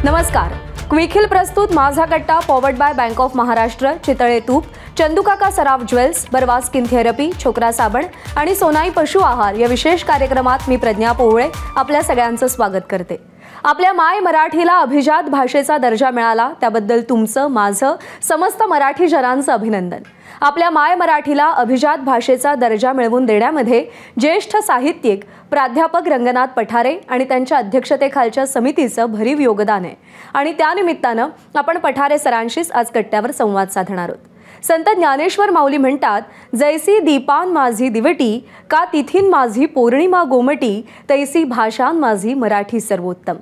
नमस्कार. Quick hill प्रस्तुत माझा कट्टा powered by bank of Maharashtra, Chitale तूप, चंदूकाका सराफ ज्वेल्स, बरवा स्किन थेरपी, छोकरा साबण आणि सोनाई पशु आहार या विशेष कार्यक्रमात मी प्रज्ञा पोवळे आपल्या सगळ्यांचं स्वागत करते. आपल्या माय मराठीला अभिजात भाषेचा दर्जा मिळाला त्याबद्दल तुमचं माझं समस्त मराठी जनांचं अभिनंदन. आपल्या माय मराठीला अभिजात भाषेचा दर्जा मिळवून देण्यामध्ये ज्येष्ठ साहित्यिक प्राध्यापक रंगनाथ पठारे आणि त्यांच्या अध्यक्षतेखालच्या समितीचं भरीव योगदान आहे आणि त्यानिमित्तानं आपण पठारे सरांशीच आज कट्ट्यावर संवाद साधणार आहोत. संत ज्ञानेश्वर माऊली म्हणतात, जैसी दीपान माझी दिवटी, का तिथीन माझी पौर्णिमा गोमटी, तैसी भाषान माझी मराठी सर्वोत्तम.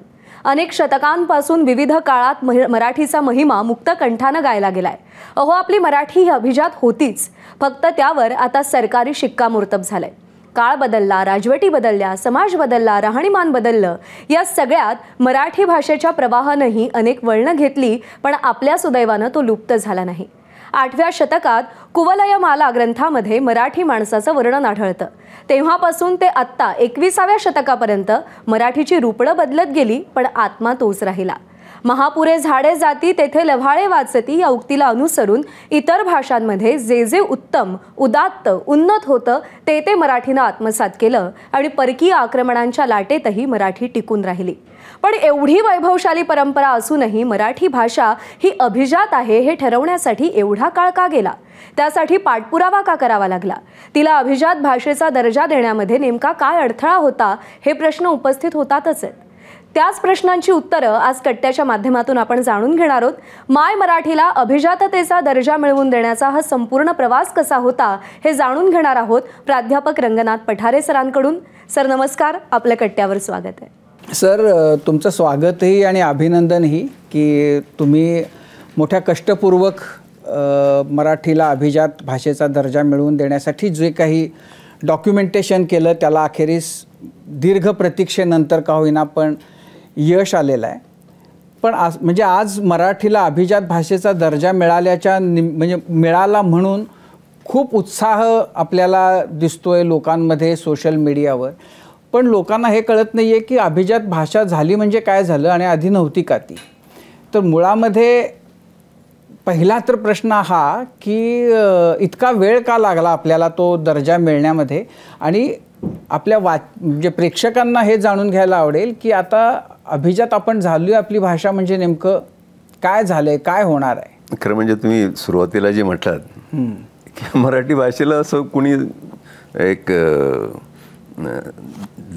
अनेक शतकांपासून विविध काळात मराठीचा महिमा मुक्त कंठानं गायला गेलाय. अहो, आपली मराठी ही अभिजात होतीच, फक्त त्यावर आता सरकारी शिक्कामोर्तब झालंय. काळ बदलला, राजवटी बदलल्या, समाज बदलला, राहणीमान बदललं. या सगळ्यात मराठी भाषेच्या प्रवाहानंही अनेक वळणं घेतली, पण आपल्या सुदैवानं तो लुप्त झाला नाही. 8व्या शतकात कुवलयमाला ग्रंथामध्ये मराठी माणसाचं वर्णन आढळतं. तेव्हापासून ते आत्ता 21व्या शतकापर्यंत मराठीची रूपडं बदलत गेली, पण आत्मा तोच राहिला. महापुरे झाडे जाती तेथे लव्हाळे वाचती या उक्तीला अनुसरून इतर भाषांमध्ये जे जे उत्तम, उदात्त, उन्नत होतं ते मराठीनं आत्मसात केलं आणि परकीय आक्रमणांच्या लाटेतही मराठी टिकून राहिली. पण एवढी वैभवशाली परंपरा असूनही मराठी भाषा ही अभिजात आहे हे ठरवण्यासाठी एवढा काळ का गेला? त्यासाठी पाठपुरावा का करावा लागला? तिला अभिजात भाषेचा दर्जा देण्यामध्ये नेमका काय अडथळा होता हे प्रश्न उपस्थित होतातच आहेत. त्याच प्रश्नांची उत्तरं आज कट्ट्याच्या माध्यमातून आपण जाणून घेणार आहोत. माय मराठीला अभिजाततेचा दर्जा मिळवून देण्याचा हा संपूर्ण प्रवास कसा होता हे जाणून घेणार आहोत प्राध्यापक रंगनाथ पठारे सरांकडून. सर नमस्कार, आपल्या कट्ट्यावर स्वागत आहे. सर, तुमचं स्वागतही आणि अभिनंदनही की तुम्ही मोठ्या कष्टपूर्वक मराठीला अभिजात भाषेचा दर्जा मिळवून देण्यासाठी जे काही डॉक्युमेंटेशन केलं त्याला अखेरीस दीर्घ प्रतीक्षेनंतर का होईना पण यश आलेलं आहे. पण आज मराठीला अभिजात भाषेचा दर्जा मिळाला म्हणून खूप उत्साह आपल्याला दिसतोय लोकांमध्ये, सोशल मीडियावर. पण लोकांना हे कळत नाही आहे की अभिजात भाषा झाली म्हणजे काय झालं आणि आधी नव्हती का ती. तर मुळामध्ये पहिला तर प्रश्न हा की इतका वेळ का लागला आपल्याला तो दर्जा मिळण्यामध्ये, आणि आपल्या म्हणजे प्रेक्षकांना हे जाणून घ्यायला आवडेल की आता अभिजात आपण झालो आहे आपली भाषा म्हणजे नेमकं काय झालं आहे, काय होणार आहे. खरं म्हणजे तुम्ही सुरुवातीला जे म्हटलात की मराठी भाषेला असं कुणी एक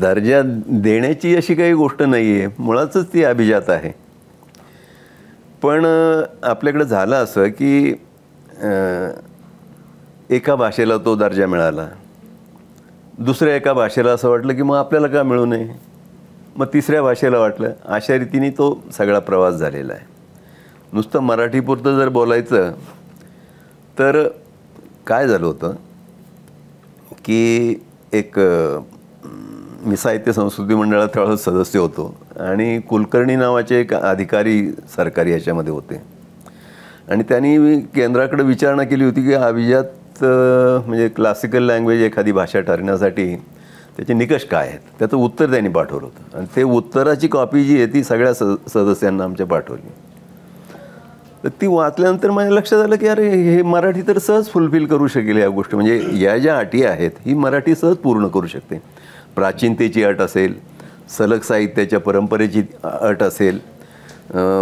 दर्जा देण्याची अशी काही गोष्ट नाही आहे, मुळातच ती अभिजात आहे. पण आपल्याकडे झालं असं की एका भाषेला तो दर्जा मिळाला, दुसऱ्या एका भाषेला असं वाटलं की मग आपल्याला का मिळू नये, मग तिसऱ्या भाषेला वाटलं. अशा रीतीने तो सगळा प्रवास झालेला आहे. नुसतं मराठीपुरतं जर बोलायचं तर काय झालं होतं की एक मी साहित्य संस्कृती मंडळात त्यावेळेस सदस्य होतो आणि कुलकर्णी नावाचे एक अधिकारी सरकारी याच्यामध्ये होते आणि त्यांनी केंद्राकडे विचारणा केली होती की अभिजात म्हणजे क्लासिकल लँग्वेज एखादी भाषा ठरण्यासाठी त्याचे निकष काय आहेत. त्याचं उत्तर त्यांनी पाठवलं होतं आणि ते उत्तराची कॉपी जी आहे ती सगळ्या सदस्यांना आमच्या पाठवली. तर ती वाचल्यानंतर माझ्या लक्षात आलं की अरे हे मराठी तर सहज फुलफिल करू शकेल या गोष्टी. म्हणजे या ज्या अटी आहेत ही मराठी सहज पूर्ण करू शकते. प्राचीनतेची अट असेल, सलग साहित्याच्या परंपरेची अट असेल,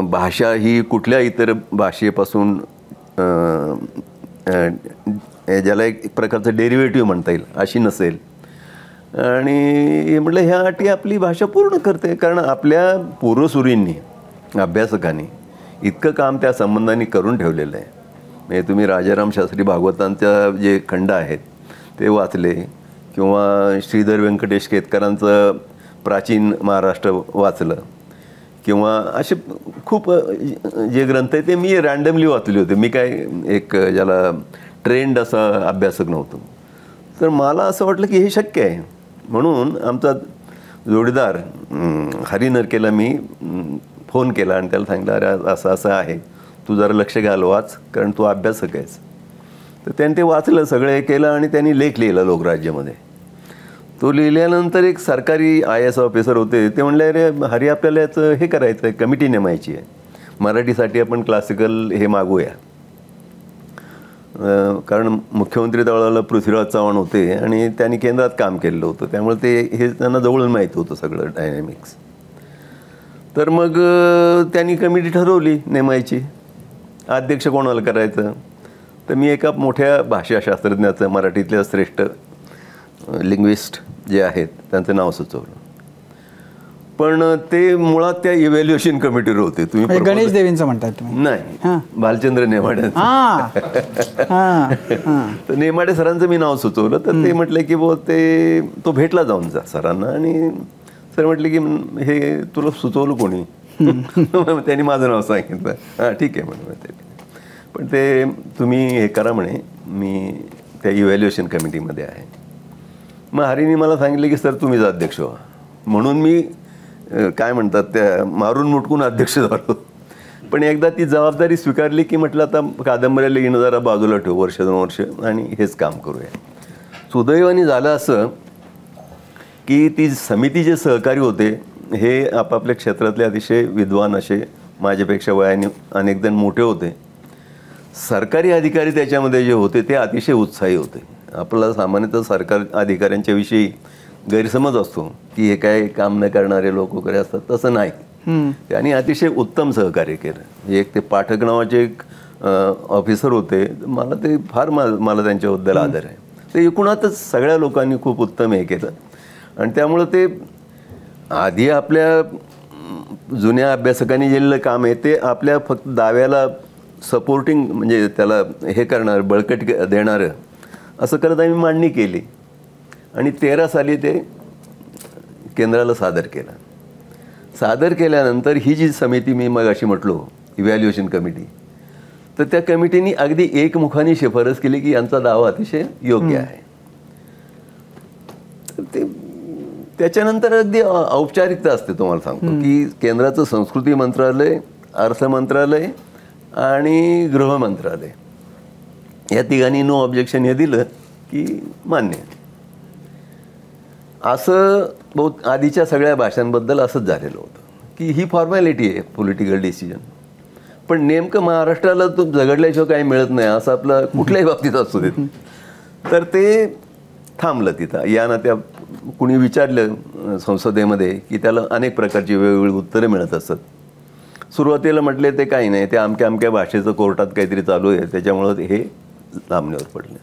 भाषा ही कुठल्या इतर भाषेपासून ज्याला एक प्रकारचं डेरिव्हेटिव्ह म्हणता येईल अशी नसेल. आणि हे म्हटलं ह्या अटी आपली भाषा पूर्ण करते. कारण आपल्या पूर्वसुरींनी, अभ्यासकांनी इतकं काम त्या संबंधाने करून ठेवलेलं आहे. म्हणजे तुम्ही राजाराम शास्त्री भागवतांच्या जे खंड आहेत ते वाचले किंवा श्रीधर व्यंकटेश केतकरांचं प्राचीन महाराष्ट्र वाचलं किंवा असे खूप जे ग्रंथ आहे ते मी रँडमली वाचले होते. मी काय एक ज्याला ट्रेंड असा अभ्यासक नव्हतो. तर मला असं वाटलं की हे शक्य आहे. म्हणून आमचा जोडीदार हरी नरकेला मी फोन केला आणि त्याला सांगितलं अरे असं असं आहे, तू जरा लक्ष घाल, वाच, कारण तू अभ्यासक आहेस. तर त्याने ते वाचलं, सगळं हे केलं आणि त्यांनी लेख लिहिला लोकराज्यामध्ये. तो लिहिल्यानंतर एक सरकारी IAS ऑफिसर होते, ते म्हणले अरे हरी आपल्याला याचं हे करायचं आहे, कमिटी नेमायची आहे, मराठीसाठी आपण क्लासिकल हे मागूया. कारण मुख्यमंत्री त्यावेळेला पृथ्वीराज चव्हाण होते आणि त्यांनी केंद्रात काम केलेलं होतं, त्यामुळे ते हे त्यांना जवळून माहीत होतं सगळं डायनॅमिक्स. तर मग त्यांनी कमिटी ठरवली नेमायची. अध्यक्ष कोणाला करायचं, तर मी एका मोठ्या भाषाशास्त्रज्ञाचं, मराठीतल्या श्रेष्ठ लिंग्विस्ट जे आहेत त्यांचं नाव सुचवलं. पण ते मुळात त्या इव्हॅल्युएशन कमिटीवर होते. तुम्ही गणेश देवींचं म्हणतात तुम्ही? नाही, भालचंद्र नेमाडे. तर नेमाडे सरांचं मी नाव सुचवलं, तर ते म्हटलं की ते तो भेटला जाऊन जा सरांना, आणि सर म्हटले की हे तुला सुचवलं कोणी? त्यांनी माझं नाव सांगितलं. हां ठीक आहे म्हणून. पण ते तुम्ही हे करा म्हणे, मी त्या इव्हॅल्युएशन कमिटीमध्ये आहे. मग हरीने मला सांगितलं की सर तुम्हीच अध्यक्ष व्हा. म्हणून मी काय म्हणतात त्या मारून मुटकून अध्यक्ष झालो. पण एकदा ती जबाबदारी स्वीकारली की म्हटलं आता कादंबऱ्याला येणं जरा बाजूला ठेवू, 1-2 वर्ष, आणि हेच काम करूया. सुदैवाने झालं असं की ती समितीचे सहकारी होते हे आपापल्या क्षेत्रातले अतिशय विद्वान, असे माझ्यापेक्षा वयाने अनेक जण मोठे होते. सरकारी अधिकारी त्याच्यामध्ये जे होते ते अतिशय उत्साही होते. आपल्याला सामान्यतः सरकार अधिकाऱ्यांच्या विषयी गैरसमज असतो की हे काय काम न करणारे लोक वगैरे असतात, तसं नाही. त्यांनी अतिशय उत्तम सहकार्य केलं. एक ते पाठक नावाचे एक ऑफिसर होते, मला ते फार मला त्यांच्याबद्दल आदर आहे. ते एकूणातच सगळ्या लोकांनी खूप उत्तम हे केलं. आणि त्यामुळं ते आधी आपल्या जुन्या अभ्यासकांनी केलेलं काम आहे ते आपल्या फक्त दाव्याला सपोर्टिंग, म्हणजे त्याला हे करणार, बळकट देणारं असं करत आम्ही मांडणी केली. आणि 13 साली ते केंद्राला सादर केलं. सादर केल्यानंतर ही जी समिती मी मग अशी म्हटलो इव्हॅल्युएशन कमिटी, तर त्या कमिटीने अगदी एकमुखाने शिफारस केली की यांचा दावा अतिशय योग्य आहे. तर ते त्याच्यानंतर अगदी औपचारिकता असते. तुम्हाला सांगतो की केंद्राचं संस्कृती मंत्रालय, अर्थ मंत्रालय आणि गृह मंत्रालय या तिघांनी नो ऑब्जेक्शन हे दिलं की मान्य. असं बहुत आधीच्या सगळ्या भाषांबद्दल असंच झालेलं होतं की ही फॉर्मॅलिटी आहे, पॉलिटिकल डिसिजन. पण नेमकं महाराष्ट्राला तो झगडल्याशिवाय काही मिळत नाही असं आपलं कुठल्याही बाबतीत असू देत. तर ते थांबलं तिथं. यानं त्या कुणी विचारलं संसदेमध्ये की त्याला अनेक प्रकारची वेगवेगळी उत्तरं मिळत असत. सुरुवातीला म्हटले ते काही नाही, ते अमक्या अमक्या भाषेचं कोर्टात काहीतरी चालू आहे त्याच्यामुळं हे लांबणीवर पडले.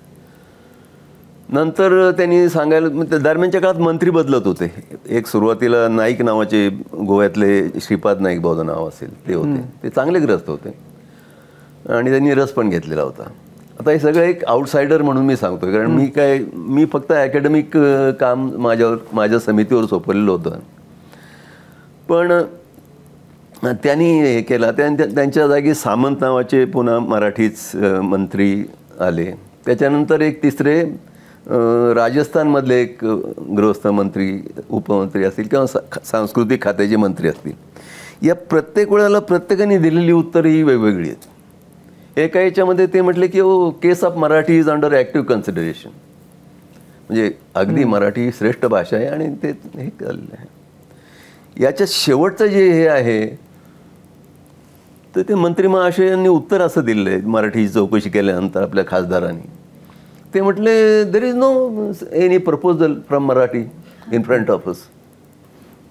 नंतर त्यांनी सांगायला, दरम्यानच्या काळात मंत्री बदलत होते. एक सुरुवातीला नाईक नावाचे गोव्यातले श्रीपाद नाईक बहुधा नाव असेल ते होते. ते चांगले ग्रस्त होते आणि त्यांनी रस पण घेतलेला होता. आता हे सगळं एक आउटसायडर म्हणून मी सांगतो, कारण मी फक्त अकॅडमिक काम माझ्या समितीवर सोपवलेलं होतं. पण त्यांनी हे केलं. त्यांच्या जागी सामंत नावाचे पुन्हा मराठीच मंत्री आले. त्याच्यानंतर एक तिसरे राजस्थानमधले एक गृहस्थ मंत्री, उपमंत्री असतील किंवा सांस्कृतिक खात्याचे मंत्री असतील. या प्रत्येक वेळेला प्रत्येकाने दिलेली उत्तरं ही वेगवेगळी आहेत. एका याच्यामध्ये ते म्हटले की case of Marathi is under active consideration, म्हणजे अगदी मराठी श्रेष्ठ भाषा आहे आणि ते हे केलेलं आहे. याच्यात शेवटचं जे हे आहे तर ते मंत्री महाशयांनी उत्तर असं दिलं आहे मराठीची चौकशी केल्यानंतर आपल्या खासदारांनी. ते म्हटले there is no any proposal from Marathi in front of us.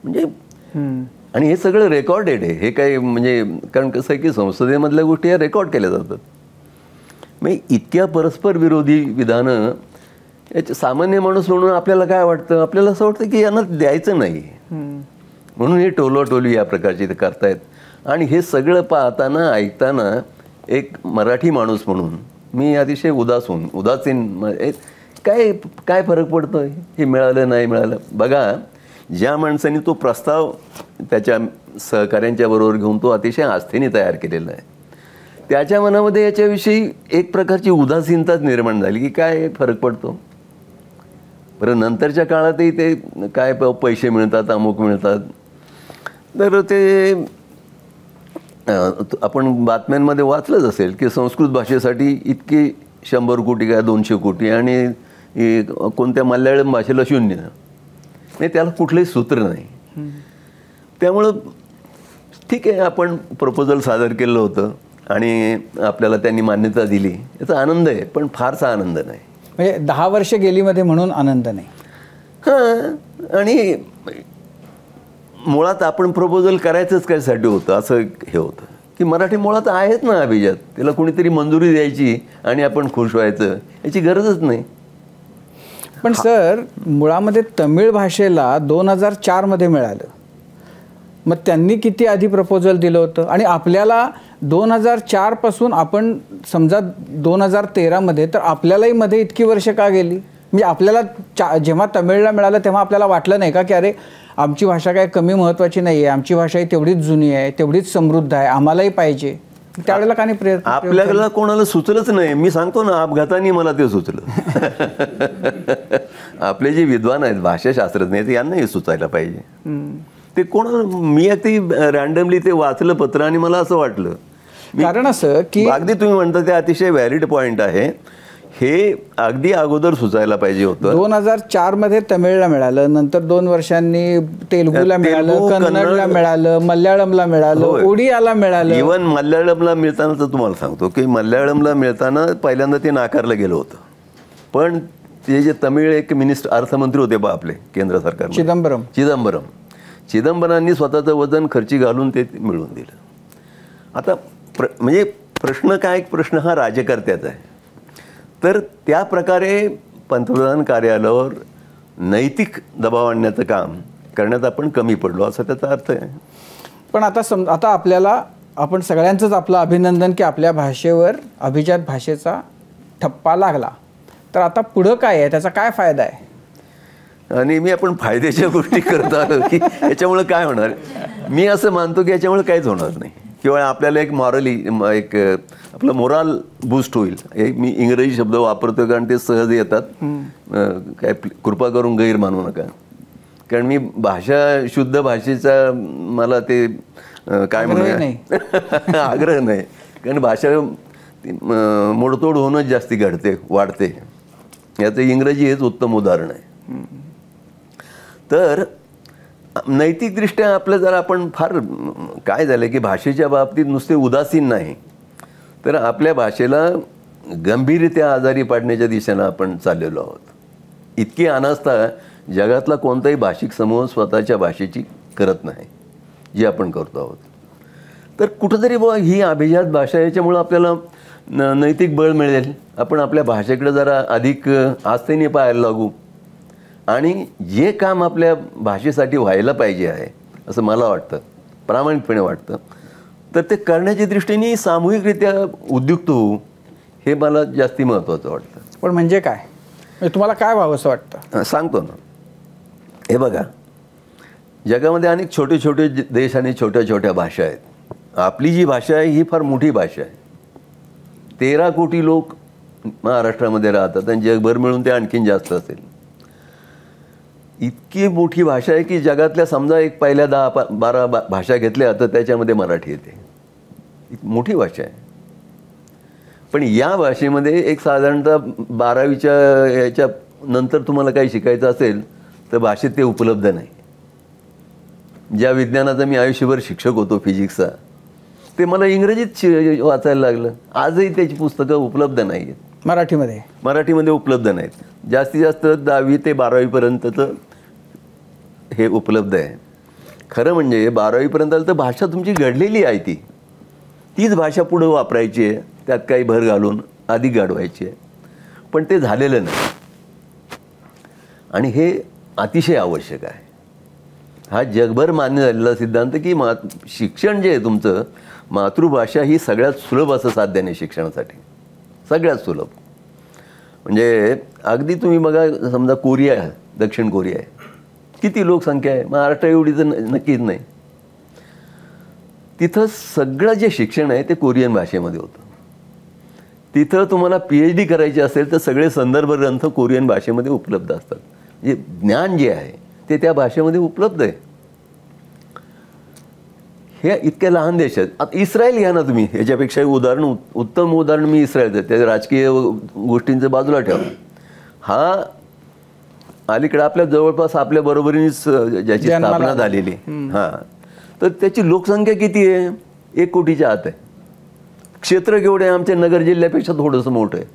म्हणजे आणि हे सगळं रेकॉर्डेड आहे. हे काही म्हणजे कारण कसं आहे की संसदेमधल्या गोष्टी या रेकॉर्ड केल्या जातात. म्हणजे इतक्या परस्पर विरोधी विधानं याचे सामान्य माणूस म्हणून आपल्याला काय वाटतं, आपल्याला असं वाटतं की यांना द्यायचं नाही म्हणून हे टोलवाटोली या प्रकारची ते करतायत. आणि हे सगळं पाहताना ऐकताना एक मराठी माणूस म्हणून मी अतिशय उदासीन काय फरक पडतो हे मिळालं नाही मिळालं. बघा, ज्या माणसाने तो प्रस्ताव त्याच्या सहकाऱ्यांच्या बरोबर घेऊन तो अतिशय आस्थेने तयार केलेला आहे, त्याच्या मनामध्ये याच्याविषयी एक प्रकारची उदासीनताच निर्माण झाली की काय फरक पडतो. बरं, नंतरच्या काळातही ते काय पैसे मिळतात, अमुक मिळतात. तर ते आपण बातम्यांमध्ये वाचलंच असेल की संस्कृत भाषेसाठी इतके 100 कोटी काय 200 कोटी आणि कोणत्या मल्याळम भाषेला 0. म्हणजे त्याला कुठलंही सूत्र नाही. त्यामुळं ठीक आहे, आपण प्रपोजल सादर केलं होतं आणि आपल्याला त्यांनी मान्यता दिली, याचा आनंद आहे, पण फारसा आनंद नाही. म्हणजे 10 वर्ष गेली मध्ये म्हणून आनंद नाही. हां, आणि मुळात आपण प्रपोजल करायचंच कशासाठी होतं, असं हे होतं की मराठी मुळात आहेत ना अभिजात, त्याला कुणीतरी मंजुरी द्यायची आणि आपण खुश व्हायचं, याची गरजच नाही. पण सर, मुळामध्ये तमिळ भाषेला 2004 मध्ये मिळालं. मग त्यांनी किती आधी प्रपोजल दिलं होतं आणि आपल्याला 2004 पासून आपण समजा 2013 मध्ये, तर आपल्यालाही मध्ये इतकी वर्ष का गेली? म्हणजे आपल्याला जेव्हा तमिळला मिळालं तेव्हा आपल्याला वाटलं नाही का की अरे आमची भाषा काय कमी महत्त्वाची नाही आहे, आमची भाषा ही तेवढीच जुनी आहे, तेवढीच समृद्ध आहे, आम्हालाही पाहिजे? त्यावेळेला का नाही प्रयत्न? आपल्याला कोणाला सुचलंच नाही. मी सांगतो ना, अपघाताने मला ते सुचलं. आपले जे विद्वान आहेत, भाषाशास्त्रज्ञ आहेत, यांनाही सुचायला पाहिजे. ते कोणाला, मी अगदी रॅन्डमली ते वाचलं पत्र आणि मला असं वाटलं. कारण असं की अगदी तुम्ही म्हणता ते अतिशय व्हॅलिड पॉईंट आहे. हे अगदी अगोदर सुचायला पाहिजे होतं. 2004 मध्ये तमिळला मिळालं, नंतर 2 वर्षांनी तेलुगूला मिळालं, कन्नडला मिळालं, मल्याळमला मिळालं, ओडियाला मिळालं. इव्हन मल्याळमला मिळताना तर तुम्हाला सांगतो की मल्याळमला मिळताना पहिल्यांदा ते नाकारलं गेलं होतं. पण ते जे तमिळ एक अर्थमंत्री होते बा आपले केंद्र सरकार, चिदंबरांनी स्वतःचं वजन खर्ची घालून ते मिळवून दिलं. आता म्हणजे प्रश्न काय, प्रश्न हा राज्यकर्त्याचा आहे. तर त्या प्रकारे पंतप्रधान कार्यालयावर नैतिक दबाव आणण्याचं काम करण्यात आपण कमी पडलो, असा त्याचा अर्थ आहे. पण आता आपल्याला, आपण सगळ्यांचंच आपलं अभिनंदन की आपल्या भाषेवर, अभिजात भाषेचा ठप्पा लागला. तर आता पुढं काय आहे, त्याचा काय फायदा आहे? नेहमी आपण फायद्याच्या गोष्टी करत आलो की याच्यामुळे काय होणार. मी असं मानतो की याच्यामुळे काहीच होणार नाही. किंवा आपल्याला एक मॉरली, एक आपलं मोराल बूस्ट होईल. मी इंग्रजी शब्द वापरतो कारण ते सहज येतात, काय कृपा करून गैर मानू नका. कारण मी शुद्ध भाषेचा मला ते काय म्हणू आग्रह नाही. कारण भाषा मोडतोड होणंच जास्ती घडते, वाढते. याचं इंग्रजी हेच उत्तम उदाहरण आहे. तर नैतिकदृष्ट्या आपलं जर आपण फार काय झालं की भाषेच्या बाबतीत नुसते उदासीन नाही, तर आपल्या भाषेला गंभीररित्या आजारी पाडण्याच्या दिशेनं आपण चाललेलो आहोत. इतकी अनास्था जगातला कोणताही भाषिक समूह स्वतःच्या भाषेची करत नाही, जी आपण करतो आहोत. तर कुठंतरी बुवा ही अभिजात भाषा, याच्यामुळं आपल्याला नैतिक बळ मिळेल. आपण आपल्या भाषेकडे जरा अधिक आस्थेने पाहायला लागू आणि जे काम आपल्या भाषेसाठी व्हायला पाहिजे आहे असं मला वाटतं, प्रामाणिकपणे वाटतं, तर ते करण्याच्या दृष्टीने सामूहिकरित्या उद्युक्त होऊ, हे मला जास्ती महत्त्वाचं वाटतं. पण म्हणजे काय, तुम्हाला काय व्हावं असं वाटतं? सांगतो ना. हे बघा, जगामध्ये अनेक छोटे छोटे देश आणि छोट्या छोट्या भाषा आहेत. आपली जी भाषा आहे ही फार मोठी भाषा आहे. 13 कोटी लोक महाराष्ट्रामध्ये राहतात आणि जगभर मिळून ते आणखीन जास्त असेल. इतकी मोठी भाषा आहे की जगातल्या समजा एक पहिल्या 10-12 भाषा घेतल्या तर त्याच्यामध्ये मराठी येते. मोठी भाषा आहे. पण या भाषेमध्ये एक साधारणतः 12वीच्या याच्या नंतर तुम्हाला काही शिकायचं असेल तर भाषेत ते उपलब्ध नाही. ज्या विज्ञानाचा मी आयुष्यभर शिक्षक होतो, फिजिक्सचा, ते मला इंग्रजीत वाचायला लागलं. आजही त्याची पुस्तकं उपलब्ध नाही आहेत. मराठीमध्ये उपलब्ध नाहीत. जास्तीत जास्त 10वी ते 12वीपर्यंतचं हे उपलब्ध आहे. खरं म्हणजे 12वीपर्यंत तर भाषा तुमची घडलेली आहे, तीच भाषा पुढं वापरायची आहे, त्यात काही भर घालून अधिक गाढवायची आहे. पण ते झालेलं नाही आणि हे अतिशय आवश्यक आहे. हा जगभर मान्य झालेला सिद्धांत की शिक्षण जे आहे तुमचं, मातृभाषा ही सगळ्यात सुलभ असं साध्य नाही शिक्षणासाठी, सगळ्यात सुलभ. म्हणजे अगदी तुम्ही बघा, समजा कोरिया, दक्षिण कोरिया आहे, किती लोकसंख्या आहे, महाराष्ट्र एवढी तर नक्कीच नाही. तिथं सगळं जे शिक्षण आहे ते कोरियन भाषेमध्ये होतं. तिथं तुम्हाला PhD करायची असेल तर सगळे संदर्भ ग्रंथ कोरियन भाषेमध्ये उपलब्ध असतात. म्हणजे ज्ञान जे आहे ते त्या भाषेमध्ये उपलब्ध आहे. हे इतक्या लहान देश आहेत. आता इस्रायल घ्या ना तुम्ही, ह्याच्यापेक्षा उत्तम उदाहरण मी इस्रायलचं, त्या राजकीय गोष्टींचं बाजूला ठेवा. हा अलीकडे आपल्या जवळपास आपल्या बरोबरीनेच ज्याची स्थापना झालेली, हां, तर त्याची लोकसंख्या किती आहे? 1 कोटीच्या आत आहे. क्षेत्र केवढे आहे? आमच्या नगर जिल्ह्यापेक्षा थोडंसं मोठं आहे.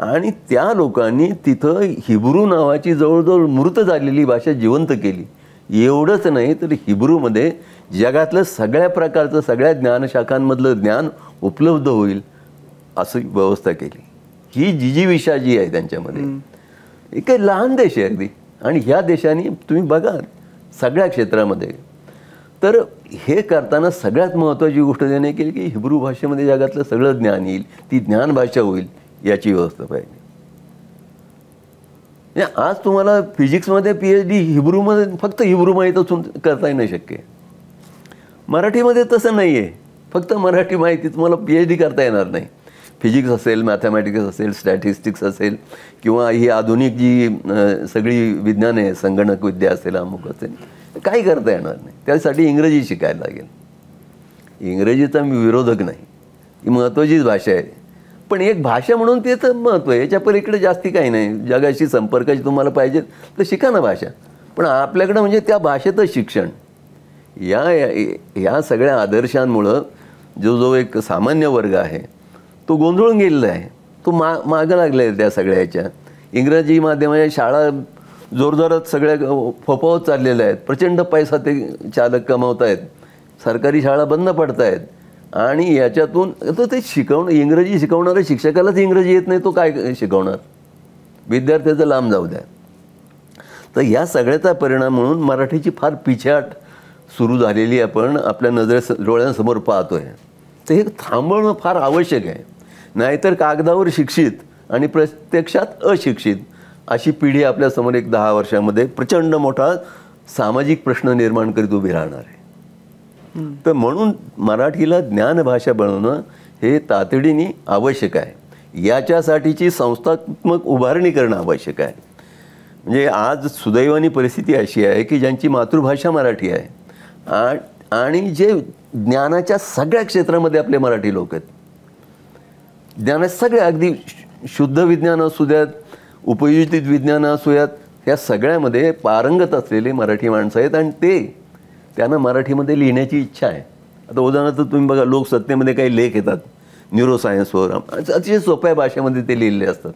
आणि त्या लोकांनी तिथं हिब्रू नावाची जवळजवळ मृत झालेली भाषा जिवंत केली. एवढंच नाही तर हिब्रूमध्ये जगातलं सगळ्या प्रकारचं सगळ्या ज्ञानशाखांमधलं ज्ञान उपलब्ध होईल असं व्यवस्था केली. ही जिजीविषा जी आहे त्यांच्यामध्ये, हे काही लहान देश आहे अगदी, आणि ह्या देशाने तुम्ही बघा सगळ्या क्षेत्रामध्ये. तर हे करताना सगळ्यात महत्त्वाची गोष्ट त्याने केली की हिब्रू भाषेमध्ये जगातलं सगळं ज्ञान येईल, ती ज्ञान भाषा होईल, याची व्यवस्था पाहिजे. आज तुम्हाला फिजिक्समध्ये PhD हिब्रूमध्ये फक्त हिब्रू माहीत असून करता नाही शक्य. मराठीमध्ये तसं नाही आहे. फक्त मराठी माहिती तुम्हाला PhD करता येणार नाही. फिजिक्स असेल, मॅथमॅटिक्स असेल, स्टॅटिस्टिक्स असेल, किंवा ही आधुनिक जी सगळी विज्ञान आहे, संगणक विद्या असेल, अमुक असेल, काही करता येणार नाही. त्यासाठी इंग्रजी शिकायला लागेल. इंग्रजीचा मी विरोधक नाही, ही महत्त्वाचीच भाषा आहे. पण एक भाषा म्हणून ते तर महत्त्व आहे, याच्या पलीकडे जास्ती काही नाही. जगाशी संपर्काची तुम्हाला पाहिजे तर शिका ना भाषा. पण आपल्याकडं म्हणजे त्या भाषेतच शिक्षण, या सगळ्या आदर्शांमुळं जो एक सामान्य वर्ग आहे तो गोंधळून गेलेला आहे. तो मागं लागला आहे त्या सगळ्या ह्याच्या. इंग्रजी माध्यमाच्या शाळा जोरजोरात सगळ्या फोपावत चाललेल्या आहेत. प्रचंड पैसा ते चालक कमावत आहेत. सरकारी शाळा बंद पडत आहेत. आणि याच्यातून तो ते इंग्रजी शिकवणाऱ्या शिक्षकालाच इंग्रजी येत नाही, तो काय शिकवणार? विद्यार्थ्याचं लांब जाऊ द्या. तर या सगळ्याचा परिणाम म्हणून मराठीची फार पिछेहाट सुरू झालेली आपण आपल्या डोळ्यांसमोर पाहतोय. तर हे थांबवणं फार आवश्यक आहे. नाहीतर कागदावर शिक्षित आणि प्रत्यक्षात अशिक्षित अशी पिढी आपल्यासमोर एक 10 वर्षामध्ये प्रचंड मोठा सामाजिक प्रश्न निर्माण करीत उभी राहणार आहे. तर म्हणून मराठीला ज्ञानभाषा बनवणं हे तातडीने आवश्यक आहे. याच्यासाठीची संस्थात्मक उभारणी करणं आवश्यक आहे. म्हणजे आज सुदैवानी परिस्थिती अशी आहे की ज्यांची मातृभाषा मराठी आहे आणि जे ज्ञानाच्या सगळ्या क्षेत्रामध्ये आपले मराठी लोक आहेत. ज्ञानात सगळ्या, अगदी शुद्ध विज्ञान असू द्यात, उपयोजित विज्ञान असू द्यात, ह्या सगळ्यामध्ये पारंगत असलेले मराठी माणसं आहेत. आणि त्यांना मराठीमध्ये लिहिण्याची इच्छा आहे. आता उदाहरणार्थ तुम्ही बघा, लोकसत्तेमध्ये काही लेख येतात न्यूरोसायन्सवर, अतिशय सोप्या भाषेमध्ये ते लिहिलेले असतात.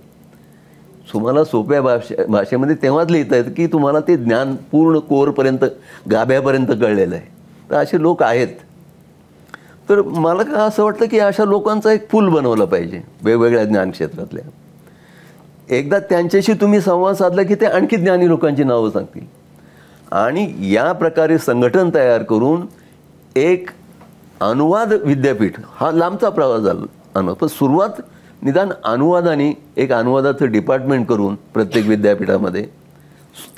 तुम्हाला सोप्या भाषेमध्ये तेव्हाच लिहिता येतं की तुम्हाला ते ज्ञान पूर्ण कोरपर्यंत, गाभ्यापर्यंत कळलेलं आहे. तर असे लोक आहेत. तर मला का असं वाटतं की अशा लोकांचा एक पूल बनवला पाहिजे वेगवेगळ्या ज्ञान क्षेत्रातल्या. एकदा त्यांच्याशी तुम्ही संवाद साधला की ते आणखी ज्ञानी लोकांची नावं सांगतील. आणि या प्रकारे संघटन तयार करून एक अनुवाद विद्यापीठ, हा लांबचा प्रवास झाला, पण सुरुवात निदान अनुवादाने एक अनुवादाचं डिपार्टमेंट करून प्रत्येक विद्यापीठामध्ये,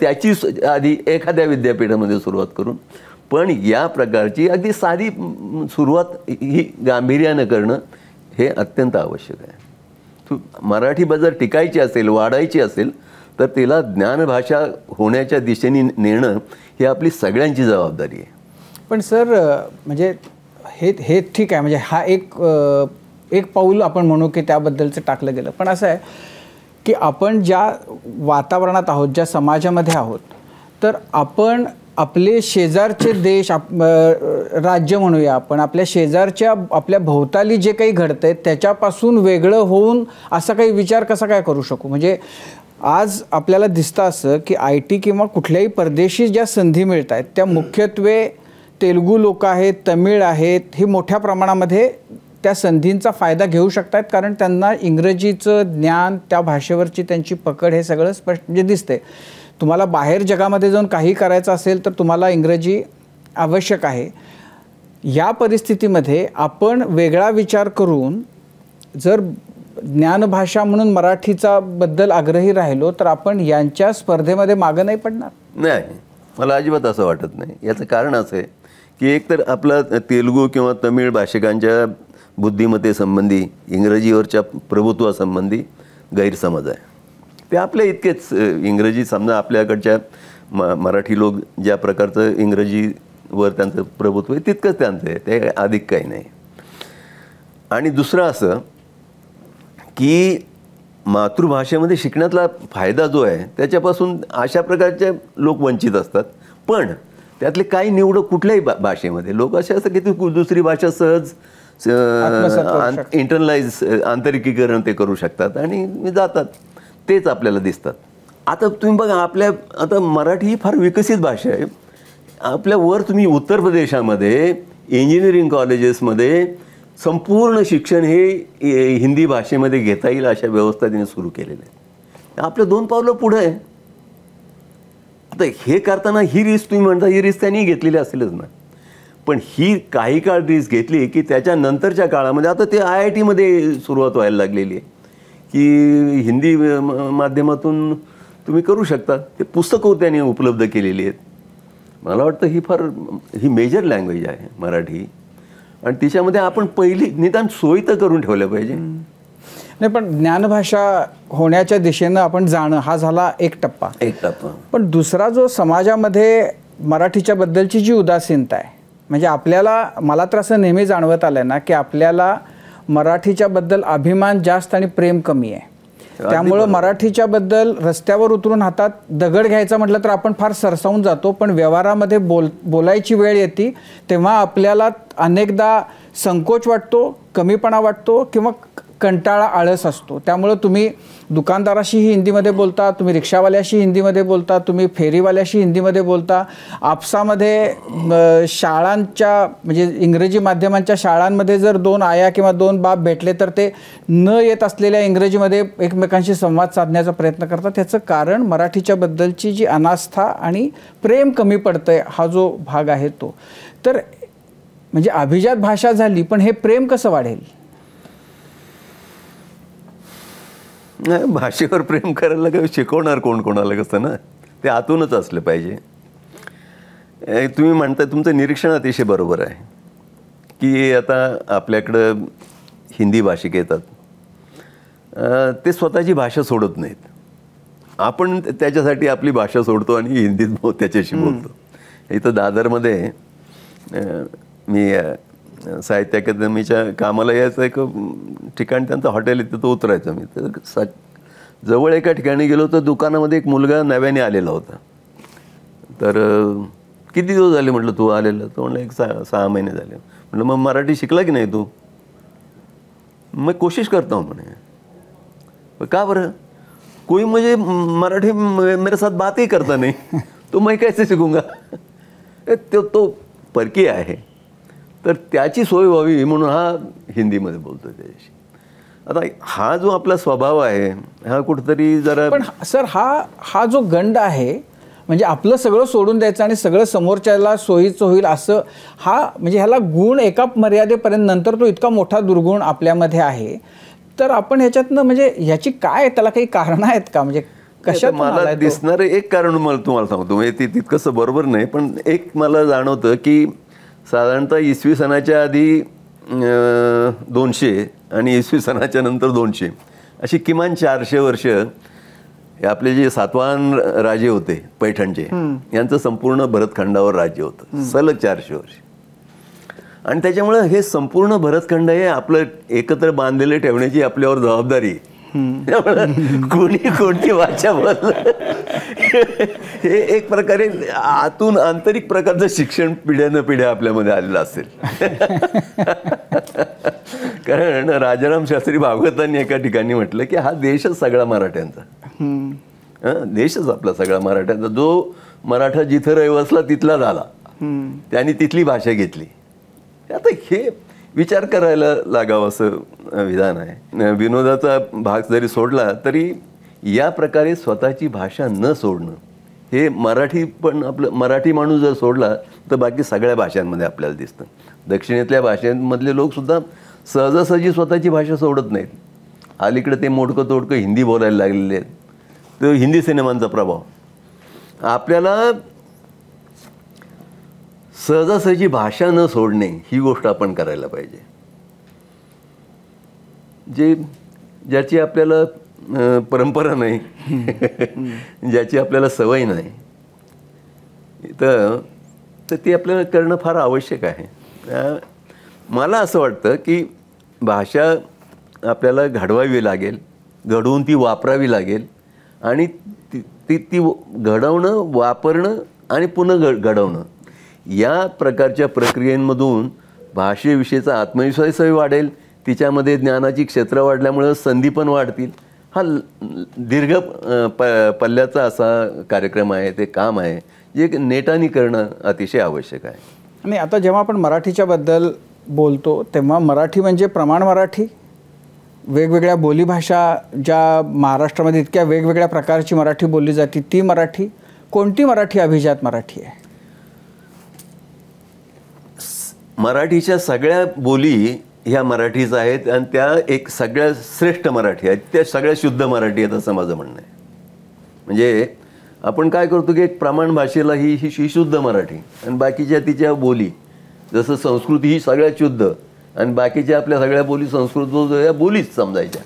त्याची आधी एखाद्या विद्यापीठामध्ये सुरुवात करून, पण या प्रकारची अगदी साधी सुरुवात ही गांभीर्यानं करणं हे अत्यंत आवश्यक आहे. मराठी जर टिकायची असेल, वाढायची असेल, तर तिला ज्ञानभाषा होण्याच्या दिशेने नेणं ही आपली सगळ्यांची जबाबदारी आहे. पण सर, म्हणजे हे ठीक आहे, म्हणजे हा एक पाऊल आपण म्हणू की त्याबद्दलचं टाकलं गेलं. पण असं आहे की आपण ज्या वातावरणात आहोत, ज्या समाजामध्ये आहोत, तर आपण आपले शेजारचे देश, राज्य म्हणूया आपण, आपल्या शेजारच्या, आपल्या भोवताली जे काही घडतंय त्याच्यापासून वेगळं होऊन असा काही विचार कसा काय करू शकू? म्हणजे आज आपल्याला दिसतं असं की IT किंवा कुठल्याही परदेशी ज्या संधी मिळत आहेत त्या मुख्यत्वे तेलुगू लोक आहेत, तमिळ आहेत, हे मोठ्या प्रमाणामध्ये त्या संधींचा फायदा घेऊ शकतात, कारण त्यांना इंग्रजीचं ज्ञान, त्या भाषेवरची त्यांची पकड, हे सगळं स्पष्ट म्हणजे दिसते. तुम्हाला बाहेर जगामध्ये जाऊन काही करायचं असेल तर तुम्हाला इंग्रजी आवश्यक आहे. या परिस्थितीमध्ये आपण वेगळा विचार करून जर ज्ञानभाषा म्हणून मराठीचा बद्दल आग्रही राहिलो तर आपण यांच्या स्पर्धेमध्ये मागं नाही पडणार? नाही, मला अजिबात असं वाटत नाही. याचं कारण असं आहे की एकतर आपला तेलुगू किंवा तमिळ भाषिकांच्या बुद्धिमत्तेसंबंधी, इंग्रजीवरच्या प्रभुत्वासंबंधी गैरसमज आहे. ते आपल्या इतकेच. इंग्रजी समजा आपल्याकडच्या मराठी लोक ज्या प्रकारचं इंग्रजीवर त्यांचं प्रभुत्व आहे तितकंच त्यांचं आहे, ते अधिक काही नाही. आणि दुसरं असं की मातृभाषेमध्ये शिकण्यातला फायदा जो आहे त्याच्यापासून अशा प्रकारचे लोक वंचित असतात. पण त्यातले काही निवडं कुठल्याही भाषेमध्ये लोक असे असतात की ती दुसरी भाषा सहज इंटरनलाइज आंतरिकीकरण ते करू शकतात आणि जातात. तेच आपल्याला दिसतात. आता तुम्ही बघा आता मराठी ही फार विकसित भाषा आहे. आपल्या तुम्ही उत्तर प्रदेशामध्ये इंजिनिअरिंग कॉलेजेसमध्ये संपूर्ण शिक्षण हे हिंदी भाषेमध्ये घेता येईल अशा व्यवस्था त्यांनी सुरू केलेल्या आहे. आपलं 2 पावलं पुढं आहे. आता हे करताना ही रिस्क तुम्ही म्हणता ही रिस्क त्यांनी घेतलेली असेलच ना. पण ही काही काळ रिस्क घेतली की त्याच्यानंतरच्या काळामध्ये आता ते IIT-मध्ये सुरुवात व्हायला लागलेली आहे की हिंदी माध्यमातून तुम्ही करू शकता. ते पुस्तकं त्यांनी उपलब्ध केलेली आहेत. मला वाटतं ही मेजर लँग्वेज आहे मराठी आणि तिच्यामध्ये आपण पहिली निदान सोयी तर करून ठेवल्या पाहिजे. नाही, पण ज्ञानभाषा होण्याच्या दिशेनं आपण जाणं हा झाला एक टप्पा. पण दुसरा जो समाजामध्ये मराठीच्या बद्दलची जी उदासीनता आहे, म्हणजे मला तर असं नेहमी जाणवत आलं ना की आपल्याला मराठीच्या बद्दल अभिमान जास्त आणि प्रेम कमी आहे. त्यामुळं मराठीच्या बद्दल रस्त्यावर उतरून हातात दगड घ्यायचा म्हटलं तर आपण फार सरसावून जातो. पण व्यवहारामध्ये बोलायची वेळ येते तेव्हा आपल्याला अनेकदा संकोच वाटतो, कमीपणा वाटतो किंवा कंटाळा, आळस असतो. त्यामुळं तुम्ही दुकानदाराशीही हिंदीमध्ये बोलता, तुम्ही रिक्षावाल्याशी हिंदीमध्ये बोलता, तुम्ही फेरीवाल्याशी हिंदीमध्ये बोलता. आपसामध्ये शाळांच्या म्हणजे इंग्रजी माध्यमांच्या शाळांमध्ये जर 2 आया किंवा 2 बाप भेटले तर ते न येत असलेल्या इंग्रजीमध्ये एकमेकांशी संवाद साधण्याचा प्रयत्न करतात. त्याचं कारण मराठीच्या बद्दलची जी अनास्था आणि प्रेम कमी पडतंय हा जो भाग आहे तो. तर म्हणजे अभिजात भाषा झाली पण हे प्रेम कसं वाढेल? नाही, भाषेवर प्रेम करायला काही शिकवणार कोण कोणाला कसं ना, ते आतूनच असलं पाहिजे. तुम्ही म्हणताय तुमचं निरीक्षण अतिशय बरोबर आहे की आता आपल्याकडं हिंदी भाषिक येतात, ते स्वतःची भाषा सोडत नाहीत. आपण त्याच्यासाठी आपली भाषा सोडतो आणि हिंदीत त्याच्याशी बोलतो. इथं दादरमध्ये मी साहित्य अकादमीच्या कामाला यायचं एक ठिकाण त्यांचं हॉटेल आहे, तिथं उतरायचं मी. तर जवळ एका ठिकाणी गेलो तर दुकानामध्ये एक मुलगा नव्याने आलेला होता. तर किती दिवस झाले म्हटलं तू आलेलं? तर म्हणलं एक 6 महिने झाले. म्हटलं मग मराठी शिकला की नाही तू? मग कोशिश करता हूँ म्हणे. का बरं? कोई मुझे मराठी मेरे साथ बात ही करता नहीं तो मैं कैसे सीखूंगा? तो परकीय आहे, तर त्याची सोय व्हावी म्हणून हा हिंदीमध्ये बोलतो त्याच्याशी. आता हा जो आपला स्वभाव आहे हा कुठेतरी जरा. पण सर हा जो गंड आहे म्हणजे आपलं सगळं सोडून द्यायचं आणि सगळं समोरच्याला सोयीचं होईल असं, हा म्हणजे ह्याला गुण एका मर्यादेपर्यंत, नंतर तो इतका मोठा दुर्गुण आपल्यामध्ये आहे. तर आपण ह्याच्यातनं म्हणजे ह्याची काय, त्याला काही कारणं आहेत का? म्हणजे कशात मला दिसणारं एक कारण मला तुम्हाला सांगतो, म्हणजे ते तितकंसं बरोबर नाही, पण एक मला जाणवतं की साधारणतः इसवी सनाच्या आधी 200 आणि इसवी सनाच्या नंतर 200 अशी किमान 400 वर्ष हे आपले जे सातवाहन राजे होते पैठणचे, यांचं संपूर्ण भरतखंडावर राज्य होतं सलग 400 वर्ष. आणि त्याच्यामुळं हे संपूर्ण भरतखंड हे आपलं एकत्र बांधलेले ठेवण्याची आपल्यावर जबाबदारी. कोणी कोणती भाषा बोललं हे एक प्रकारे आतून आंतरिक प्रकारचं शिक्षण पिढ्यानं पिढ्या आपल्यामध्ये आलेलं असेल. कारण राजाराम शास्त्री भागवतांनी एका ठिकाणी म्हटलं की हा देशच सगळा मराठ्यांचा, देशच आपला सगळा मराठ्यांचा. जो मराठा जिथं रहिवासला तिथला झाला, त्यांनी तिथली भाषा घेतली. आता हे विचार करायला लागावं असं विधान आहे. विनोदाचा भाग जरी सोडला तरी या प्रकारे स्वतःची भाषा न सोडणं हे मराठी, पण आपलं मराठी माणूस जर सोडला तर बाकी सगळ्या भाषांमध्ये आपल्याला दिसतं. दक्षिणेतल्या भाषांमधले लोकसुद्धा सहजासहजी स्वतःची भाषा सोडत नाहीत. अलीकडे ते मोडकं तोडकं हिंदी बोलायला लागलेले आहेत. तो हिंदी सिनेमांचा प्रभाव. आपल्याला सहजासहजी भाषा न सोडणे ही गोष्ट आपण करायला पाहिजे. ज्याची आपल्याला परंपरा नाही, ज्याची आपल्याला सवय नाही, तर ती आपल्याला करणं फार आवश्यक आहे. मला असं वाटतं की भाषा आपल्याला घडवावी लागेल, घडवून ती वापरावी लागेल आणि ती घडवणं, वापरणं आणि पुन्हा घडवणं या प्रकारच्या प्रक्रियेमधून भाषेविषयीचा आत्मविश्वासही वाढेल, तिच्यामध्ये ज्ञानाची क्षेत्र वाढल्यामुळं संधी पण वाढतील. हा दीर्घ पल्ल्याचा असा कार्यक्रम आहे, ते काम आहे जे नेटाने करणं अतिशय आवश्यक आहे. आणि आता जेव्हा आपण मराठीच्याबद्दल बोलतो तेव्हा मराठी म्हणजे प्रमाण मराठी, वेगवेगळ्या बोलीभाषा ज्या महाराष्ट्रामध्ये इतक्या वेगवेगळ्या प्रकारची मराठी बोलली जाते ती मराठी, कोणती मराठी अभिजात मराठी आहे? मराठीच्या सगळ्या बोली ह्या मराठीच आहेत आणि त्या एक सगळ्या श्रेष्ठ मराठी आहेत, त्या सगळ्या शुद्ध मराठी आहेत असं माझं म्हणणं आहे. म्हणजे आपण काय करतो की एक प्रमाण भाषेला ही शुद्ध मराठी आणि बाकीच्या तिच्या बोली, जसं संस्कृती ही सगळ्यात शुद्ध आणि बाकीच्या आपल्या सगळ्या बोली संस्कृत या बोलीच समजायच्या,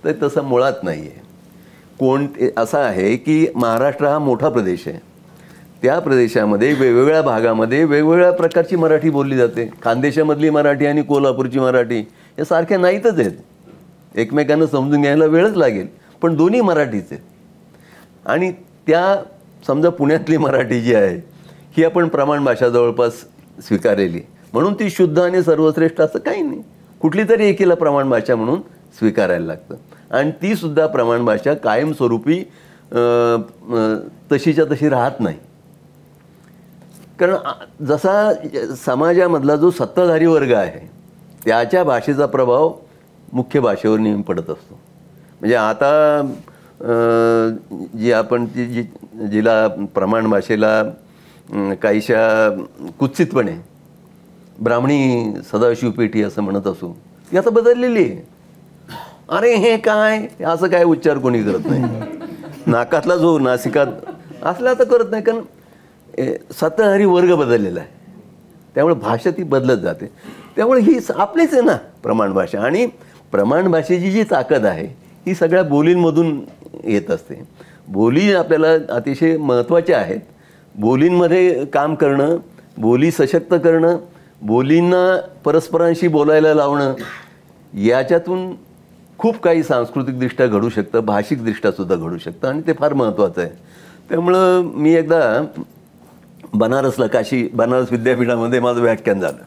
तर तसं मुळात नाही आहे. असं आहे की महाराष्ट्र हा मोठा प्रदेश आहे, त्या प्रदेशामध्ये वेगवेगळ्या भागामध्ये वेगवेगळ्या प्रकारची मराठी बोलली जाते. खानदेशामधली मराठी आणि कोल्हापूरची मराठी या सारख्या नाहीतच आहेत, एकमेकांना समजून घ्यायला वेळच लागेल, पण दोन्ही मराठीच आहेत. आणि त्या समजा पुण्यातली मराठी जी आहे ही आपण प्रमाण भाषा जवळपास स्वीकारलेली, म्हणून ती शुद्ध आणि सर्वश्रेष्ठ असं काही नाही. कुठली तरी एकीला प्रमाण भाषा म्हणून स्वीकारायला लागतं आणि तीसुद्धा प्रमाण भाषा कायमस्वरूपी तशीच्या तशी राहत नाही. कारण जसा समाजामधला जो सत्ताधारी वर्ग आहे त्याच्या भाषेचा प्रभाव मुख्य भाषेवर नेहमी पडत असतो. म्हणजे आता जी आपण जिला प्रमाण भाषेला काहीशा कुत्सितपणे ब्राह्मणी सदाशिव पेठी असं म्हणत असू, ती आता बदललेली आहे. अरे हे काय, असं काय उच्चार कोणी करत नाही. नाकातला जो नासिकात असला तर करत नाही, कारण सत्ताधारी वर्ग बदललेला आहे, त्यामुळे भाषा ती बदलत जाते. त्यामुळे ही आपलीच आहे ना प्रमाण भाषा. आणि प्रमाण भाषेची जी ताकद आहे ही सगळ्या बोलींमधून येत असते. बोली आपल्याला अतिशय महत्त्वाच्या आहेत. बोलींमध्ये काम करणं, बोली सशक्त करणं, बोलींना परस्परांशी बोलायला लावणं, याच्यातून खूप काही सांस्कृतिकदृष्ट्या घडू शकतं, भाषिकदृष्ट्यासुद्धा घडू शकतं आणि ते फार महत्त्वाचं आहे. त्यामुळं मी एकदा बनारसला बनारस विद्यापीठामध्ये माझं व्याख्यान झालं.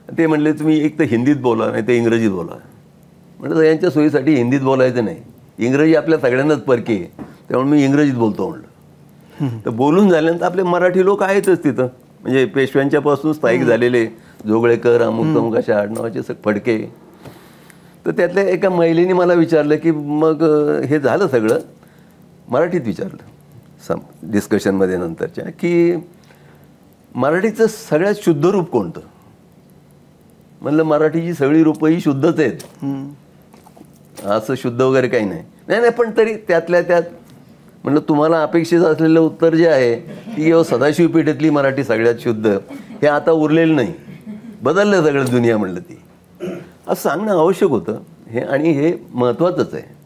ते म्हणले तुम्ही एक तर हिंदीत बोला नाही तर इंग्रजीत बोला. म्हटलं यांच्या सोयीसाठी हिंदीत बोलायचं नाही, इंग्रजी आपल्या सगळ्यांनाच परकी आहे, त्यामुळे मी इंग्रजीत बोलतो म्हटलं. तर बोलून झाल्यानंतर आपले मराठी लोक आहेतच तिथं, म्हणजे पेशव्यांच्यापासून स्थायिक झालेले जोगळेकर, अमुक तमुक अशा आडनावाचे फडके. तर त्यातल्या एका महिलेने मला विचारलं की मग हे झालं सगळं, मराठीत विचारलं डिस्कशनमध्ये नंतरच्या, की मराठीचं सगळ्यात शुद्ध रूप कोणतं? म्हणलं मराठीची सगळी रूपं ही शुद्धच आहेत, असं शुद्ध वगैरे काही नाही. नाही पण तरी त्यातल्या त्यात म्हणलं तुम्हाला अपेक्षित असलेलं उत्तर जे आहे की सदाशिव पेठेतली मराठी सगळ्यात शुद्ध, हे आता उरलेलं नाही, बदललं सगळं दुनिया म्हणलं ती, असं सांगणं आवश्यक होतं हे, आणि हे महत्त्वाचंच आहे.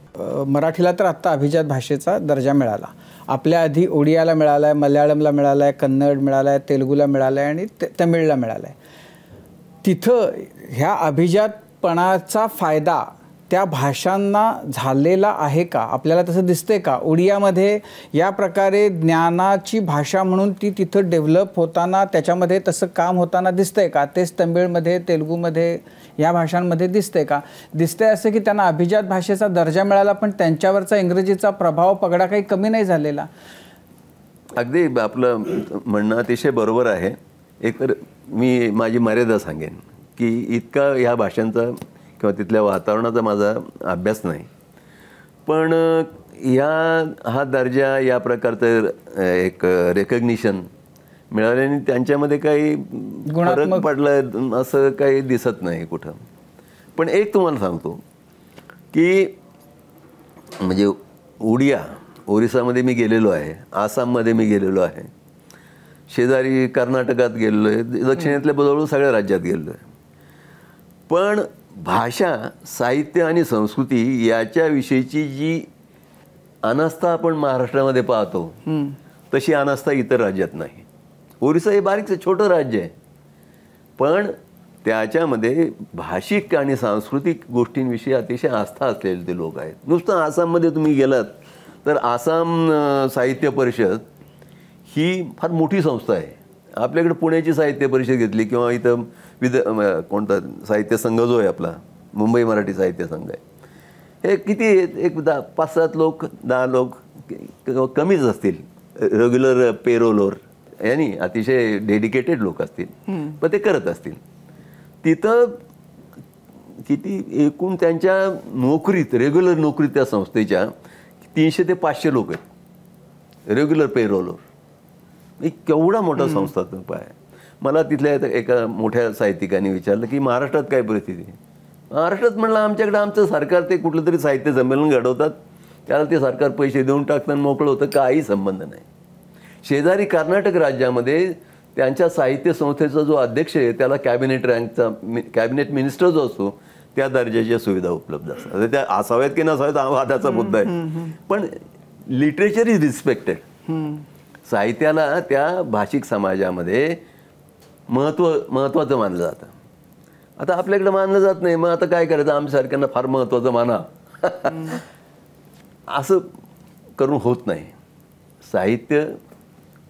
मराठीला तर आत्ता अभिजात भाषेचा दर्जा मिळाला. आपल्या आधी ओडियाला मिळाला आहे, मल्याळमला मिळाला आहे, कन्नड मिळाला आहे, तेलुगूला मिळाला आहे आणि तमिळला मिळाला आहे. तिथं ह्या अभिजातपणाचा फायदा त्या भाषांना झालेला आहे का? आपल्याला तसं दिसतंय का? ओडियामध्ये या प्रकारे ज्ञानाची भाषा म्हणून ती तिथं डेव्हलप होताना, त्याच्यामध्ये तसं काम होताना दिसतंय का? तेच तमिळमध्ये, तेलुगूमध्ये, या भाषांमध्ये दिसतंय का? दिसतंय असं की त्यांना अभिजात भाषेचा दर्जा मिळाला, पण त्यांच्यावरचा इंग्रजीचा प्रभाव पगडा काही कमी नाही झालेला. अगदी आपलं म्हणणं अतिशय बरोबर आहे. एकतर मी माझी मर्यादा सांगेन की इतका ह्या भाषांचा किंवा तिथल्या वातावरणाचा माझा अभ्यास नाही, पण हा दर्जा, या प्रकारचं एक रेकग्निशन मिळाल्याने त्यांच्यामध्ये काही फरक पडलं असं काही दिसत नाही कुठं. पण एक तुम्हाला सांगतो की म्हणजे ओरिसामध्ये मी गेलेलो आहे, आसाममध्ये मी गेलेलो आहे, शेजारी कर्नाटकात गेलेलो आहे, दक्षिणेतल्या जवळ सगळ्या राज्यात गेलेलो आहे. पण भाषा, साहित्य आणि संस्कृती याच्याविषयीची जी अनास्था आपण महाराष्ट्रामध्ये पाहतो तशी अनास्था इतर राज्यात नाही. ओरिसा हे बारीकचं छोटं राज्य आहे, पण त्याच्यामध्ये भाषिक आणि सांस्कृतिक गोष्टींविषयी अतिशय आस्था असलेले ते लोक आहेत. नुसतं आसाममध्ये तुम्ही गेलात तर आसाम साहित्य परिषद ही फार मोठी संस्था आहे. आपल्याकडे पुण्याची साहित्य परिषद घेतली किंवा इथं कोणता साहित्य संघ जो आहे आपला मुंबई मराठी साहित्य संघ आहे, हे किती एक 5-7 लोक 10 लोक कमीच असतील रेग्युलर पेरोलवर, यांनी अतिशय डेडिकेटेड लोक असतील पण ते करत असतील. तिथं किती एकूण त्यांच्या नोकरीत रेग्युलर नोकरीत त्या संस्थेच्या 300 ते 500 लोक आहेत रेग्युलर पेरोलवर. एक केवढा मोठा संस्थात्मक आहे. मला तिथल्या एका मोठ्या साहित्यिकाने विचारलं की महाराष्ट्रात काय परिस्थिती आहे. महाराष्ट्रात म्हणलं आमच्याकडे आमचं सरकार ते कुठलं तरी साहित्य संमेलन घडवतात, त्याला ते सरकार पैसे देऊन टाकताना मोकळं होतं, काही संबंध नाही. शेजारी कर्नाटक राज्यामध्ये त्यांच्या साहित्य संस्थेचा जो अध्यक्ष आहे त्याला कॅबिनेट रँकचा कॅबिनेट मिनिस्टर जो असतो त्या दर्जाच्या सुविधा उपलब्ध असतात. त्या असाव्यात की नसाव्यात हा वादाचा मुद्दा आहे, पण लिटरेचर इज रिस्पेक्टेड. साहित्याला त्या भाषिक समाजामध्ये महत्त्वाचं मानलं जातं. आता आपल्याकडे मानलं जात नाही, मग आता काय करायचं, आमच्यासारख्यांना फार महत्त्वाचं माना असं करून होत नाही. साहित्य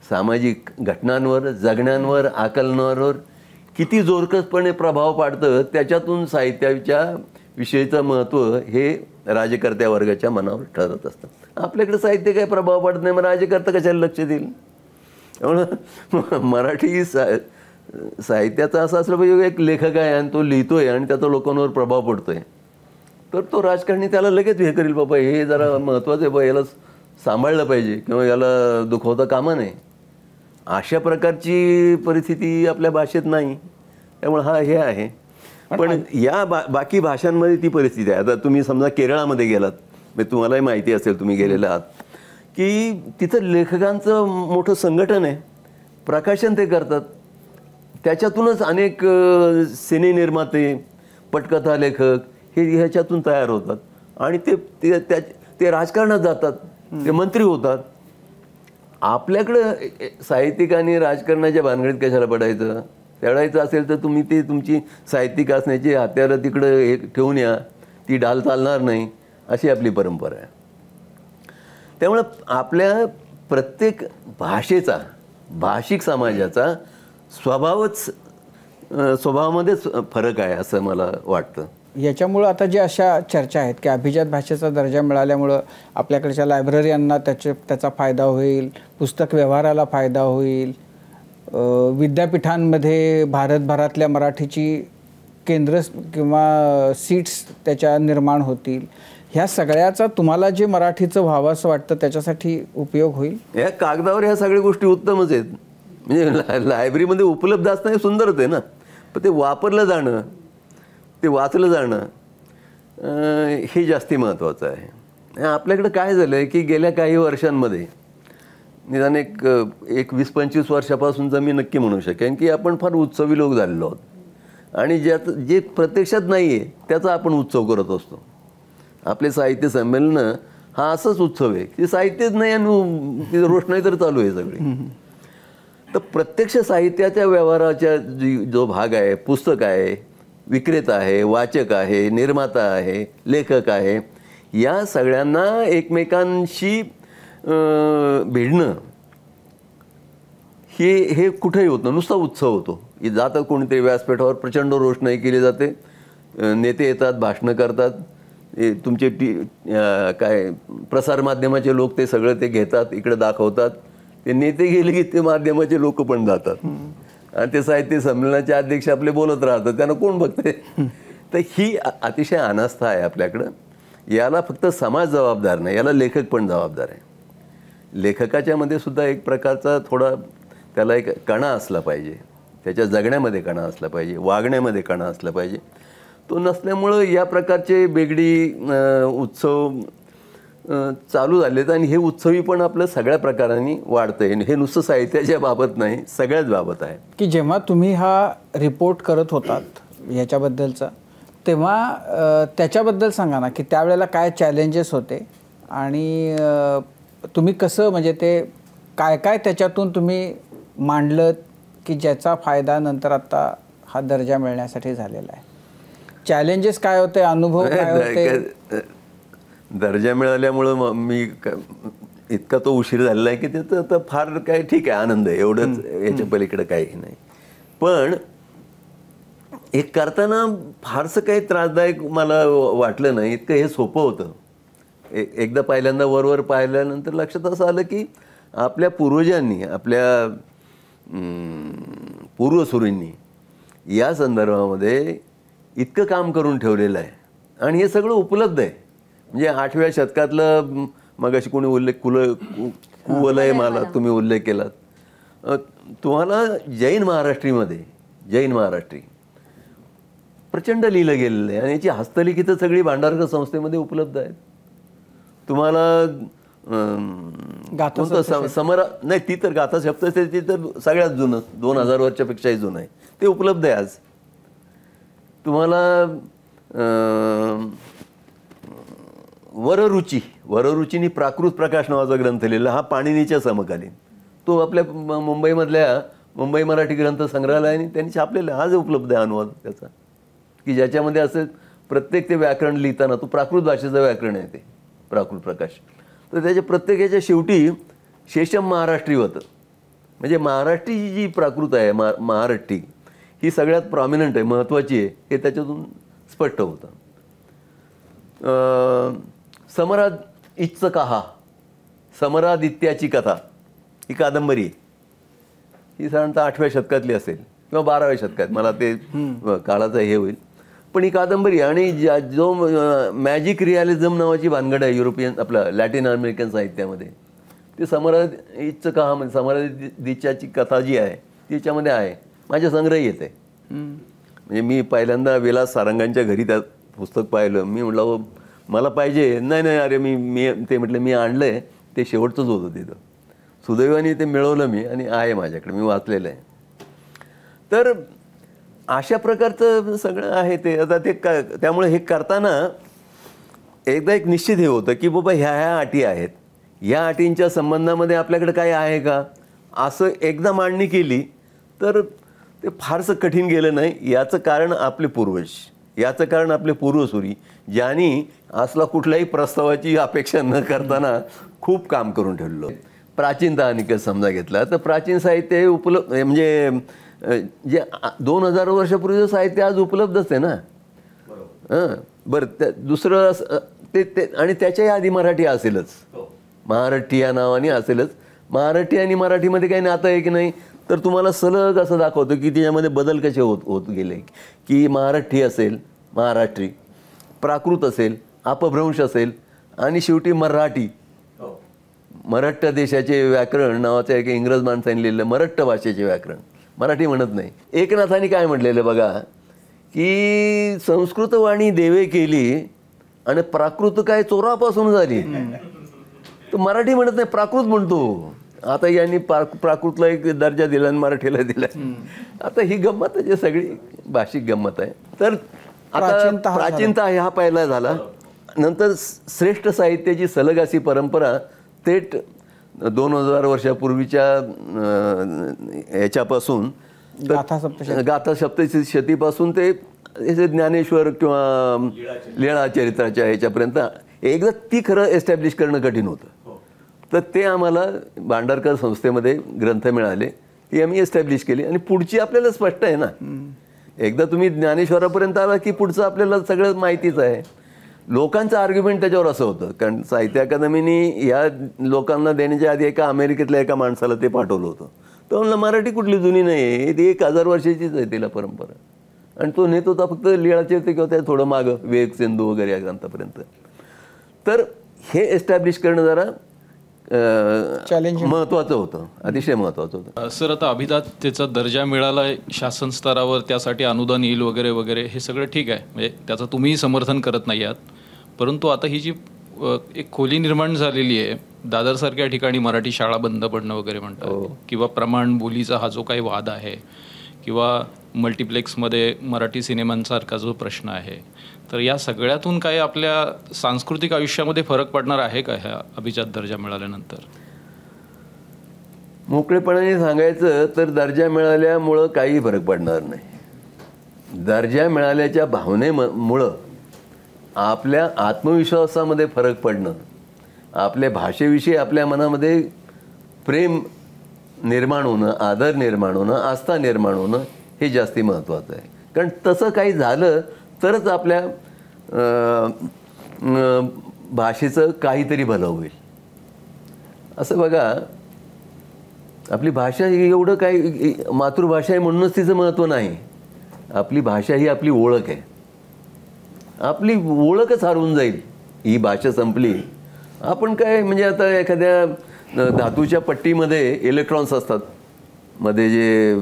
सामाजिक घटनांवर, जगण्यांवर, आकलनावर किती जोरकसपणे प्रभाव पाडतं, त्याच्यातून साहित्याच्या विषयीचं महत्त्व हे राजकर्त्या वर्गाच्या मनावर ठरत असतं. आपल्याकडे साहित्य काय प्रभाव पडत नाही, मग राजकर्ता कशाला लक्ष देईल. त्यामुळं मराठी साहित्याचा असं असलं पाहिजे, एक लेखक आहे आणि तो लिहितोय आणि त्याचा लोकांवर प्रभाव पडतोय, तर तो राजकारणी त्याला लगेच हे करेल, बाबा हे जरा महत्त्वाचं आहे, बा याला सांभाळलं पाहिजे किंवा याला दुखवता कामा नये. अशा प्रकारची परिस्थिती आपल्या भाषेत नाही. त्यामुळे हे आहे. पण या बाकी भाषांमध्ये ती परिस्थिती आहे. आता तुम्ही समजा केरळामध्ये गेलात, म्हणजे तुम्हालाही माहिती असेल, तुम्ही गेलेले आहात, की तिथं लेखकांचं मोठं संघटन आहे, प्रकाशन ते करतात, त्याच्यातूनच अनेक सिने निर्माते, पटकथा लेखक हे ह्याच्यातून तयार होतात आणि ते राजकारणात जातात, ते मंत्री होतात. आपल्याकडं साहित्यिकांनी राजकारणाच्या भानगडीत कशाला पडायचं. लढायचं असेल तर तुम्ही ते तुमची साहित्यिक असण्याची हत्यारं तिकडं हे ठेवून या, ती ढाल चालणार नाही, अशी आपली परंपरा आहे. त्यामुळं आपल्या प्रत्येक भाषेचा, भाषिक समाजाचा स्वभावामध्येच फरक आहे असं मला वाटतं. याच्यामुळं आता जे अशा चर्चा आहेत की अभिजात भाषेचा दर्जा मिळाल्यामुळं आपल्याकडच्या लायब्ररीयांना त्याचा फायदा होईल, पुस्तक व्यवहाराला फायदा होईल, विद्यापीठांमध्ये भारतभरातल्या मराठीची केंद्र किंवा सीट्स त्याच्या निर्माण होतील, ह्या सगळ्याचा तुम्हाला जे मराठीचं व्हावं असं वाटतं त्याच्यासाठी उपयोग होईल. या कागदावर ह्या सगळ्या गोष्टी उत्तमच आहेत. म्हणजे लायब्ररीमध्ये उपलब्ध असणं हे सुंदरच आहे ना, पण ते वापरलं जाणं, ते वाचलं जाणं हे जास्ती महत्त्वाचं आहे. आपल्याकडं काय झालं आहे की गेल्या काही वर्षांमध्ये, निदान एक 20-25 वर्षापासूनचं मी नक्की म्हणू शकेन की आपण फार उत्सवी लोक झालेलो आहोत आणि जे प्रत्यक्षात नाही आहे त्याचा आपण उत्सव करत असतो. आपले साहित्य संमेलनं हा असाच उत्सव आहे की साहित्यच नाही आणि रोषणाई तर चालू आहे सगळी. तर प्रत्यक्ष साहित्याच्या व्यवहाराच्या जो भाग आहे, पुस्तक आहे, विक्रेता आहे, वाचक आहे, निर्माता आहे, लेखक आहे, या सगळ्यांना एकमेकांशी भिडणं हे कुठेही होत नाही, नुसता उत्सव होतो. जातात कोणीतरी व्यासपीठावर, प्रचंड रोषणाई केली जाते, नेते येतात, भाषणं करतात, तुमचे काय प्रसारमाध्यमाचे लोक ते सगळं ते घेतात, इकडे दाखवतात. ते नेते गेले की ते माध्यमाचे लोक पण जातात आणि ते साहित्य संमेलनाचे अध्यक्ष आपले बोलत राहतात, त्यांना कोण बघते. तर ही अतिशय अनास्था आहे आपल्याकडं. याला फक्त समाज जबाबदार नाही, याला लेखक पण जबाबदार आहे. लेखकाच्या मध्ये सुद्धा एक प्रकारचा थोडा त्याला एक कणा असला पाहिजे, त्याच्या जगण्यामध्ये कणा असला पाहिजे, वागण्यामध्ये कणा असला पाहिजे. तो नसल्यामुळं या प्रकारचे बेगडी उत्सव चालू झालेत आणि हे उत्सवी पण आपलं सगळ्या प्रकारांनी वाढतंय. हे नुसतं साहित्याच्या बाबत नाही, सगळ्याच बाबत आहे. की जेव्हा तुम्ही हा रिपोर्ट करत होतात ह्याच्याबद्दलचा, तेव्हा त्याच्याबद्दल सांगा ना की त्यावेळेला काय चॅलेंजेस होते आणि तुम्ही कसं, म्हणजे ते काय काय त्याच्यातून तुम्ही मांडलं की ज्याचा फायदा नंतर आता हा दर्जा मिळण्यासाठी झालेला आहे. चॅलेंजेस काय होते, अनुभव काय होते? दर्जा मिळाल्यामुळं मी इतका तो उशीर झालेला आहे की त्याचं तर फार काय ठीक आहे, आनंद आहे, एवढंच, याच्या पलीकडे काही नाही. पण हे करताना फारसं काही त्रासदायक मला वाटलं नाही. इतकं हे सोपं होतं. एकदा पहिल्यांदा वरवर पाहिल्यानंतर लक्षात असं आलं की आपल्या पूर्वजांनी, आपल्या पूर्वसुरींनी या संदर्भामध्ये इतकं काम करून ठेवलेलं आहे आणि हे सगळं उपलब्ध आहे. म्हणजे 8व्या शतकातलं मगाशी कोणी उल्लेख कुवलय मला तुम्ही उल्लेख केलात. तुम्हाला जैन महाराष्ट्री प्रचंड लिहिलं गेलेलं आहे आणि याची हस्तलिखितं सगळी भांडारकर संस्थेमध्ये उपलब्ध आहेत. तुम्हाला समरा नाही, ती तर गाथा सप्तशती तर सगळ्यात जुनं, 2000 वर्षापेक्षाही जुनं आहे, ते उपलब्ध आहे आज. तुम्हाला वररुचीनी प्राकृत प्रकाश नावाचा ग्रंथ लिहिला, हा पाणिनीच्या समकालीन. तो आपल्या मुंबई मराठी ग्रंथ संग्रहालयाने त्यांनी छापलेला, आज उपलब्ध आहे अनुवाद त्याचा, की ज्याच्यामध्ये असं प्रत्येक ते व्याकरण लिहिताना, तो प्राकृत भाषेचं व्याकरण आहे ते प्राकृत प्रकाश, तर त्याच्या प्रत्येकाच्या शेवटी शेषम महाराष्ट्री होतं. म्हणजे महाराष्ट्री जी प्राकृत आहे, महाराष्ट्री ही सगळ्यात प्रॉमिनंट आहे, महत्त्वाची आहे, हे त्याच्यातून स्पष्ट होतं. समरादित्याची कथा ही कादंबरी, ही साधारणतः 8व्या शतकातली असेल किंवा 12व्या शतकात, मला ते काळाचं हे होईल. पण ही कादंबरी आणि जो मॅजिक रिअलिझम नावाची भानगड आहे युरोपियन, आपल्या लॅटिन अमेरिकन साहित्यामध्ये, ते समरादित्याची कथा जी आहे तिच्यामध्ये आहे, माझ्या संग्रही येते. म्हणजे मी पहिल्यांदा विलास सारंगांच्या घरी त्या पुस्तक पाहिलं. मी म्हटलं मला पाहिजे. नाही अरे मी ते म्हटलं मी आणलं आहे, ते शेवटचंच होतं तिथं. सुदैवाने ते मिळवलं मी आणि आहे माझ्याकडे, मी वाचलेलं आहे. तर अशा प्रकारचं सगळं आहे ते. आता ते त्यामुळे हे करताना एकदा एक निश्चित हे होतं की बाबा ह्या अटी आहेत, ह्या अटींच्या संबंधामध्ये आपल्याकडे काय आहे का, असं एकदा मांडणी केली तर ते फारसं कठीण गेलं नाही. याचं कारण आपले पूर्वसुरी, ज्यांनी असला कुठल्याही प्रस्तावाची अपेक्षा न करताना खूप काम करून ठेवलं. प्राचीनता आणि समजा घेतला तर प्राचीन साहित्य हे उपलब्ध, म्हणजे जे 2000 वर्षापूर्वीचं साहित्य आज उपलब्धच आहे ना. बरं, दुसरं ते आणि त्याच्याही आधी मराठी असेलच, महाराष्ट्री या नावाने असेलच. महाराष्ट्री आणि मराठीमध्ये काही नातं आहे की नाही, तर तुम्हाला सलग असं दाखवतं की त्याच्यामध्ये बदल कसे होत गेले. की महाराष्ट्री असेल, महाराष्ट्री, प्राकृत असेल, अपभ्रंश असेल आणि शेवटी मराठ्य देशाचे व्याकरण नावाचं एक इंग्रज माणसाने लिहिलेलं मराठ्य भाषेचे व्याकरण, मराठी म्हणत नाही. एकनाथांनी काय म्हटलेलं बघा, की संस्कृत वाणी देवे केली आणि प्राकृत काय चोरापासून झाली. तर मराठी म्हणत नाही, प्राकृत म्हणतो. आता यांनी प्राकृतला एक दर्जा दिला आणि मराठीला दिला. आता ही गंमत आहे, सगळी भाषिक गंमत आहे. तर आता प्राचीनता हा पहिला झाला. नंतर श्रेष्ठ साहित्याची सलग अशी परंपरा थेट 2000 वर्षापूर्वीच्या याच्यापासून, गाथा सप्तशतीपासून ते ज्ञानेश्वर किंवा लीळा चरित्राच्या ह्याच्यापर्यंत एकदा ती खरं एस्टॅब्लिश करणं कठीण होतं. तर ते आम्हाला भांडारकर संस्थेमध्ये ग्रंथ मिळाले, ती आम्ही एस्टॅब्लिश केली. आणि पुढची आपल्याला स्पष्ट आहे ना, एकदा तुम्ही ज्ञानेश्वरापर्यंत आला की पुढचं आपल्याला सगळं माहितीच आहे. लोकांचं आर्ग्युमेंट त्याच्यावर असं होतं, कारण साहित्य अकादमीने या लोकांना देण्याच्या आधी एका अमेरिकेतल्या एका माणसाला ते पाठवलं होतं. तर म्हणलं मराठी कुठली जुनी नाही आहे, ती 1000 वर्षाचीच आहे तिला परंपरा. आणि तो नेत होता फक्त लीळाचे ते किंवा त्या थोडं मागं विवेक सिंधू वगैरे या ग्रंथापर्यंत. तर हे एस्टॅब्लिश करणं जरा महत्त्वाचं होतं, अतिशय महत्त्वाचं होतं. सर, आता अभिजात्येचा दर्जा मिळाला शासन स्तरावर, त्यासाठी अनुदान येईल वगैरे वगैरे, हे सगळं ठीक आहे, म्हणजे त्याचं तुम्हीही समर्थन करत नाही आहात. परंतु आता ही जी एक खोली निर्माण झालेली आहे, दादरसारख्या ठिकाणी मराठी शाळा बंद पडणं वगैरे म्हणतात, किंवा प्रमाण बोलीचा हा जो काही वाद आहे, किंवा मल्टिप्लेक्समध्ये मराठी सिनेमांसारखा जो प्रश्न आहे, तर या सगळ्यातून काही आपल्या सांस्कृतिक आयुष्यामध्ये फरक पडणार आहे का ह्या अभिजात दर्जा मिळाल्यानंतर? मोकळेपणाने सांगायचं तर दर्जा मिळाल्यामुळं काही फरक पडणार नाही. दर्जा मिळाल्याच्या भावनेमुळं आपल्या आत्मविश्वासामध्ये फरक पडणं, आपल्या भाषेविषयी आपल्या मनामध्ये प्रेम निर्माण होणं, आदर निर्माण होणं, आस्था निर्माण होणं हे जास्ती महत्त्वाचं आहे. कारण तसं काही झालं तरच आपल्या भाषेचं काहीतरी भलं होईल. असं बघा, आपली भाषा ही एवढं काही मातृभाषा आहे म्हणूनच तिचं महत्त्व नाही. आपली भाषा ही आपली ओळख आहे. आपली ओळखच हरवून जाईल ही भाषा संपली. आपण काय म्हणजे आता एखाद्या धातूच्या पट्टीमध्ये इलेक्ट्रॉन्स असतात, मध्ये जे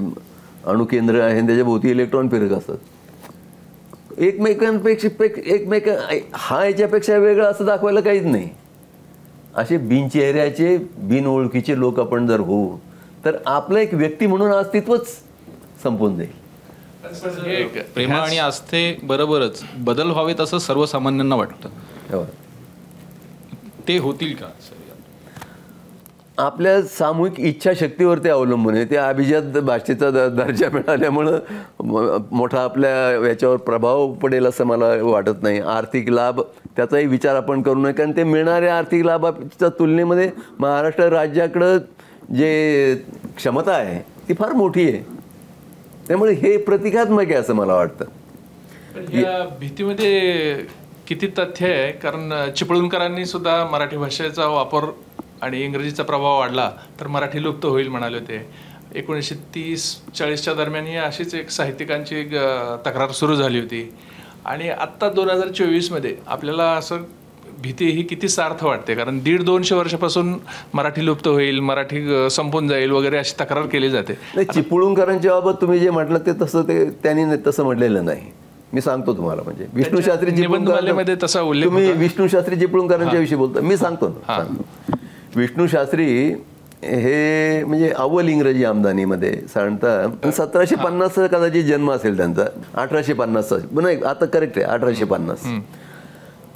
अणुकेंद्र आहे त्याच्या भोवती इलेक्ट्रॉन फिरत असतात. एकमेका हा याच्यापेक्षा वेगळा असं दाखवायला काहीच नाही. असे बिनचेहऱ्याचे बिनओळखीचे लोक आपण जर होऊ तर आपलं एक व्यक्ती म्हणून अस्तित्वच संपून जाईल. प्रेम आणि आस्थे बरोबरच बदल व्हावेत असं सर्वसामान्यांना वाटतं. ते होतील का? आपल्या सामूहिक इच्छाशक्तीवर ते अवलंबून आहे. त्या अभिजात भाषेचा दर्जा मिळाल्यामुळं मोठा आपल्या याच्यावर प्रभाव पडेल असं मला वाटत नाही. आर्थिक लाभ त्याचाही विचार आपण करू नये, कारण ते मिळणाऱ्या आर्थिक लाभाच्या तुलनेमध्ये महाराष्ट्र राज्याकडं जे क्षमता आहे ती फार मोठी आहे. त्यामुळे हे प्रतिकात्मक आहे असं मला वाटतं. या भीतीमध्ये किती तथ्य आहे, कारण चिपळूणकरांनी सुद्धा मराठी भाषेचा वापर आणि इंग्रजीचा प्रभाव वाढला तर मराठी लुप्त होईल म्हणाले होते. 1930-40च्या दरम्यान ही अशीच एक साहित्यिकांची तक्रार सुरू झाली होती. आणि आत्ता 2024मध्ये आपल्याला असं भीती ही किती सार्थ वाटते, कारण 150-200 वर्षापासून मराठी लुप्त होईल, मराठी संपून जाईल वगैरे अशी तक्रार केली जाते. चिपळूणकरांच्या बाबत तुम्ही जे म्हटलं ते तसं त्यांनी तसं म्हटलेलं नाही. मी सांगतो तुम्हाला, म्हणजे विष्णू शास्त्री निबंधमालेमध्ये तसा उल्लेख तुम्ही विष्णू शास्त्री चिपळूणकरांच्या विषयी बोलता, मी सांगतो. विष्णू शास्त्री हे म्हणजे अव्वल इंग्रजी आमदानीमध्ये साधारणतः 1750 कदाचित जन्म असेल त्यांचा, 1850 नाही आता करेक्ट आहे 1850.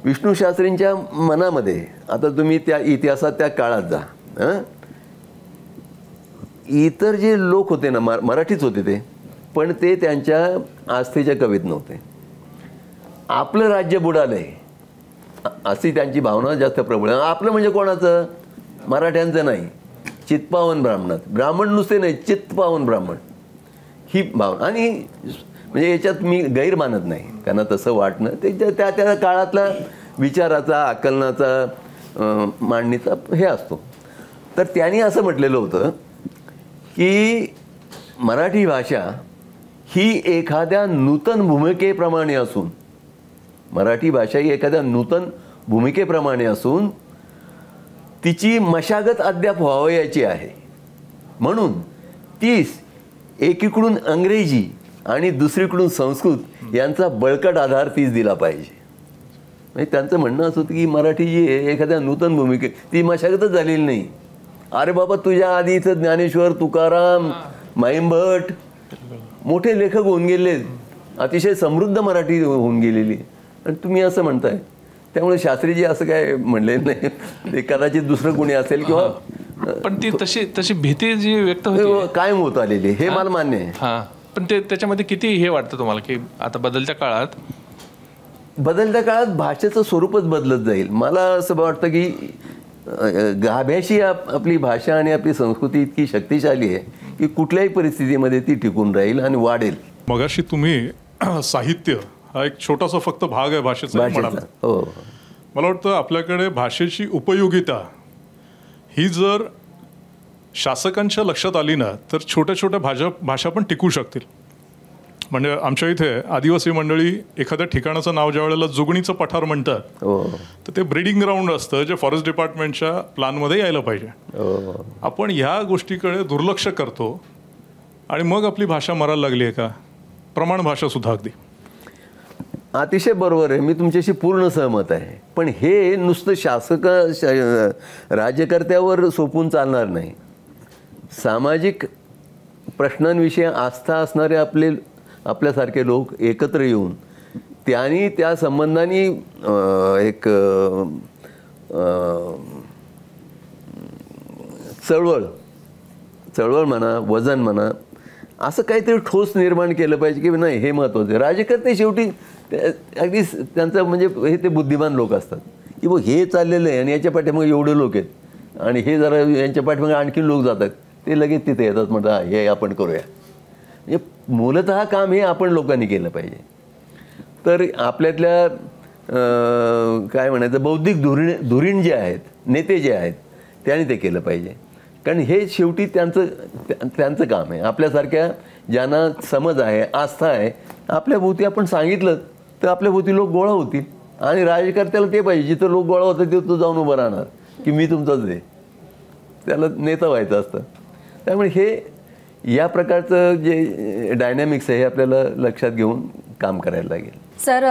विष्णू शास्त्रींच्या मनामध्ये, आता तुम्ही त्या इतिहासात त्या काळात जा, इतर जे लोक होते ना मराठीच होते ते, पण ते त्यांच्या आस्थेच्या कवीत नव्हते. आपलं राज्य बुडालंय अशी त्यांची भावना जास्त प्रबळ. आपलं म्हणजे कोणाचं? मराठ्यांचं नाही, चित्पावन ब्राह्मणात. ब्राह्मण नुसते नाही, चित्पावन ब्राह्मण ही भावना. आणि म्हणजे याच्यात मी गैर मानत नाही, त्यांना तसं वाटणं ते त्या त्या काळातला विचाराचा, आकलनाचा, मांडणीचा हे असतो. तर त्यांनी असं म्हटलेलं होतं की मराठी भाषा ही एखाद्या नूतन भूमिकेप्रमाणे असून, मराठी भाषा ही एखाद्या नूतन भूमिकेप्रमाणे असून तिची मशागत अद्याप व्हावयाची आहे. म्हणून तीस एकीकडून इंग्रजी आणि दुसरीकडून संस्कृत यांचा बळकट आधार तीच दिला पाहिजे. म्हणजे त्यांचं म्हणणं असं होतं की मराठी जी आहे एखाद्या नूतन भूमिके, ती मशागतच झालेली नाही. अरे बाबा, तुझ्या आधी इथं ज्ञानेश्वर, तुकाराम, माईंभट मोठे लेखक होऊन गेले, अतिशय समृद्ध मराठी होऊन गेलेली, आणि तुम्ही असं म्हणताय. त्यामुळे शास्त्रीजी असं काय म्हणले नाही, ते कदाचित दुसरं कोणी असेल किंवा, पण ती तशी भीती जी व्यक्त होती कायम होत आलेली, हे मला मान्य आहे. पण त्याच्यामध्ये किती हे वाटतं तुम्हाला की आता बदलत्या काळात भाषेचं स्वरूपच बदलत जाईल. मला असं वाटतं की गाभ्याशी आपली भाषा आणि आपली संस्कृती इतकी शक्तिशाली आहे की कुठल्याही परिस्थितीमध्ये ती टिकून राहील आणि वाढेल. मगाशी तुम्ही साहित्य हा एक छोटासा फक्त भाग आहे भाषेचा म्हणाला. हो, मला वाटतं आपल्याकडे भाषेची उपयोगिता ही जर शासकांच्या लक्षात आली ना तर छोट्या छोट्या भाषा पण टिकू शकतील. म्हणजे आमच्या इथे आदिवासी मंडळी एखाद्या ठिकाणाचं नाव ज्या वेळेला जुगणीचं पठार म्हणतात, तर ते ब्रीडिंग ग्राउंड असतं जे फॉरेस्ट डिपार्टमेंटच्या प्लॅनमध्ये यायला पाहिजे. आपण ह्या गोष्टीकडे दुर्लक्ष करतो आणि मग आपली भाषा मरायला लागली आहे का? प्रमाण भाषा सुद्धा अगदी. अतिशय बरोबर आहे, मी तुमच्याशी पूर्ण सहमत आहे. पण हे नुसतं राज्यकर्त्यावर सोपून चालणार नाही. सामाजिक प्रश्नांविषयी आस्था असणारे आपल्यासारखे लोक एकत्र येऊन त्यांनी त्या संबंधाने एक चळवळ म्हणा, वजन म्हणा, असं काहीतरी ठोस निर्माण केलं पाहिजे की नाही हे महत्त्वाचं आहे. राजकारणी शेवटी अगदी त्यांचं म्हणजे हे ते बुद्धिमान लोक असतात की बघ हे चाललेलं आहे आणि याच्या पाठीमागे एवढे लोक आहेत आणि हे जरा यांच्या पाठीमागे आणखी लोक जातात, ते लगेच तिथे येतात म्हणतात हे आपण करूया. म्हणजे मूलतः काम हे आपण लोकांनी केलं पाहिजे. तर आपल्यातल्या काय म्हणायचं बौद्धिक धुरीण जे आहेत, नेते जे आहेत, त्यांनी ते केलं पाहिजे. कारण हे शेवटी त्यांचं काम आहे. आपल्यासारख्या ज्यांना समज आहे, आस्था आहे, आपल्या भोवती आपण सांगितलं तर आपल्या भोवती लोक गोळा होतील. आणि राजकारत्याला ते पाहिजे जिथं लोक गोळा होतात तिथं तो जाऊन उभं राहणार की मी तुमचाच आहे, त्याला नेता व्हायचं असतं. त्यामुळे हे या प्रकारचं जे डायनॅमिक्स आहे हे आपल्याला लक्षात घेऊन काम करायला लागेल. सर,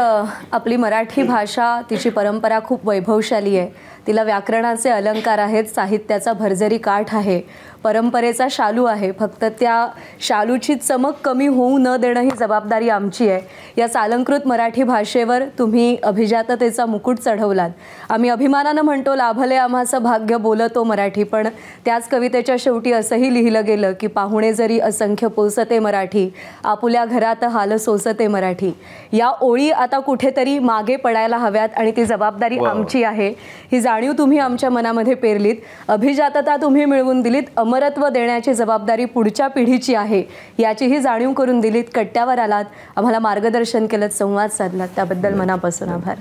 आपली मराठी भाषा तिची परंपरा खूप वैभवशाली आहे. तिला व्याकरणाचे अलंकार आहेत, साहित्याचा भरजरी काठ आहे, परंपरेचा शालू आहे. फक्त त्या शालूची चमक कमी होऊ न देणं ही जबाबदारी आमची आहे. या सालंकृत मराठी भाषेवर तुम्ही अभिजाततेचा मुकुट चढवलात. आम्ही अभिमानानं म्हणतो लाभले आम्हाचं भाग्य बोलतो मराठी. पण त्याच कवितेच्या शेवटी असंही लिहिलं गेलं की पाहुणे जरी असंख्य पोसते मराठी, आपुल्या घरात हाल सोसते मराठी. या ओळी आता कुठेतरी मागे पडायला हव्यात आणि ती जबाबदारी आमची आहे. ही जाणीव तुम्ही आमच्या मनामध्ये पेरलीत, अभिजातता तुम्ही मिळवून दिलीत, अमरत्व देण्याची जबाबदारी पुढच्या पिढीची आहे याचीही जाणीव करून दिलीत. कट्ट्यावर आलात, आम्हाला मार्गदर्शन केलं, संवाद साधलात, त्याबद्दल मनापासून आभार.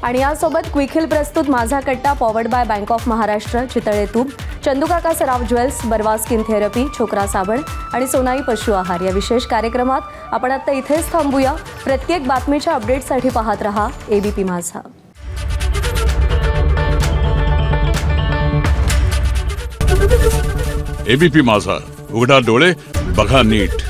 आणि यासोबत क्विक हिल प्रस्तुत माझा कट्टा powered by bank of Maharashtra, Chitale तूप, चंदुकाका सराफ ज्वेल्स, बरवा स्किन थेरपी, छोकरा साबण आणि सोनाई पशु आहार या विशेष कार्यक्रमात आपण आता इथेच थांबूया. प्रत्येक बातमीच्या अपडेटसाठी पाहत रहा ABP माझा. ABP माझा, उघडा डोळे बघा नीट.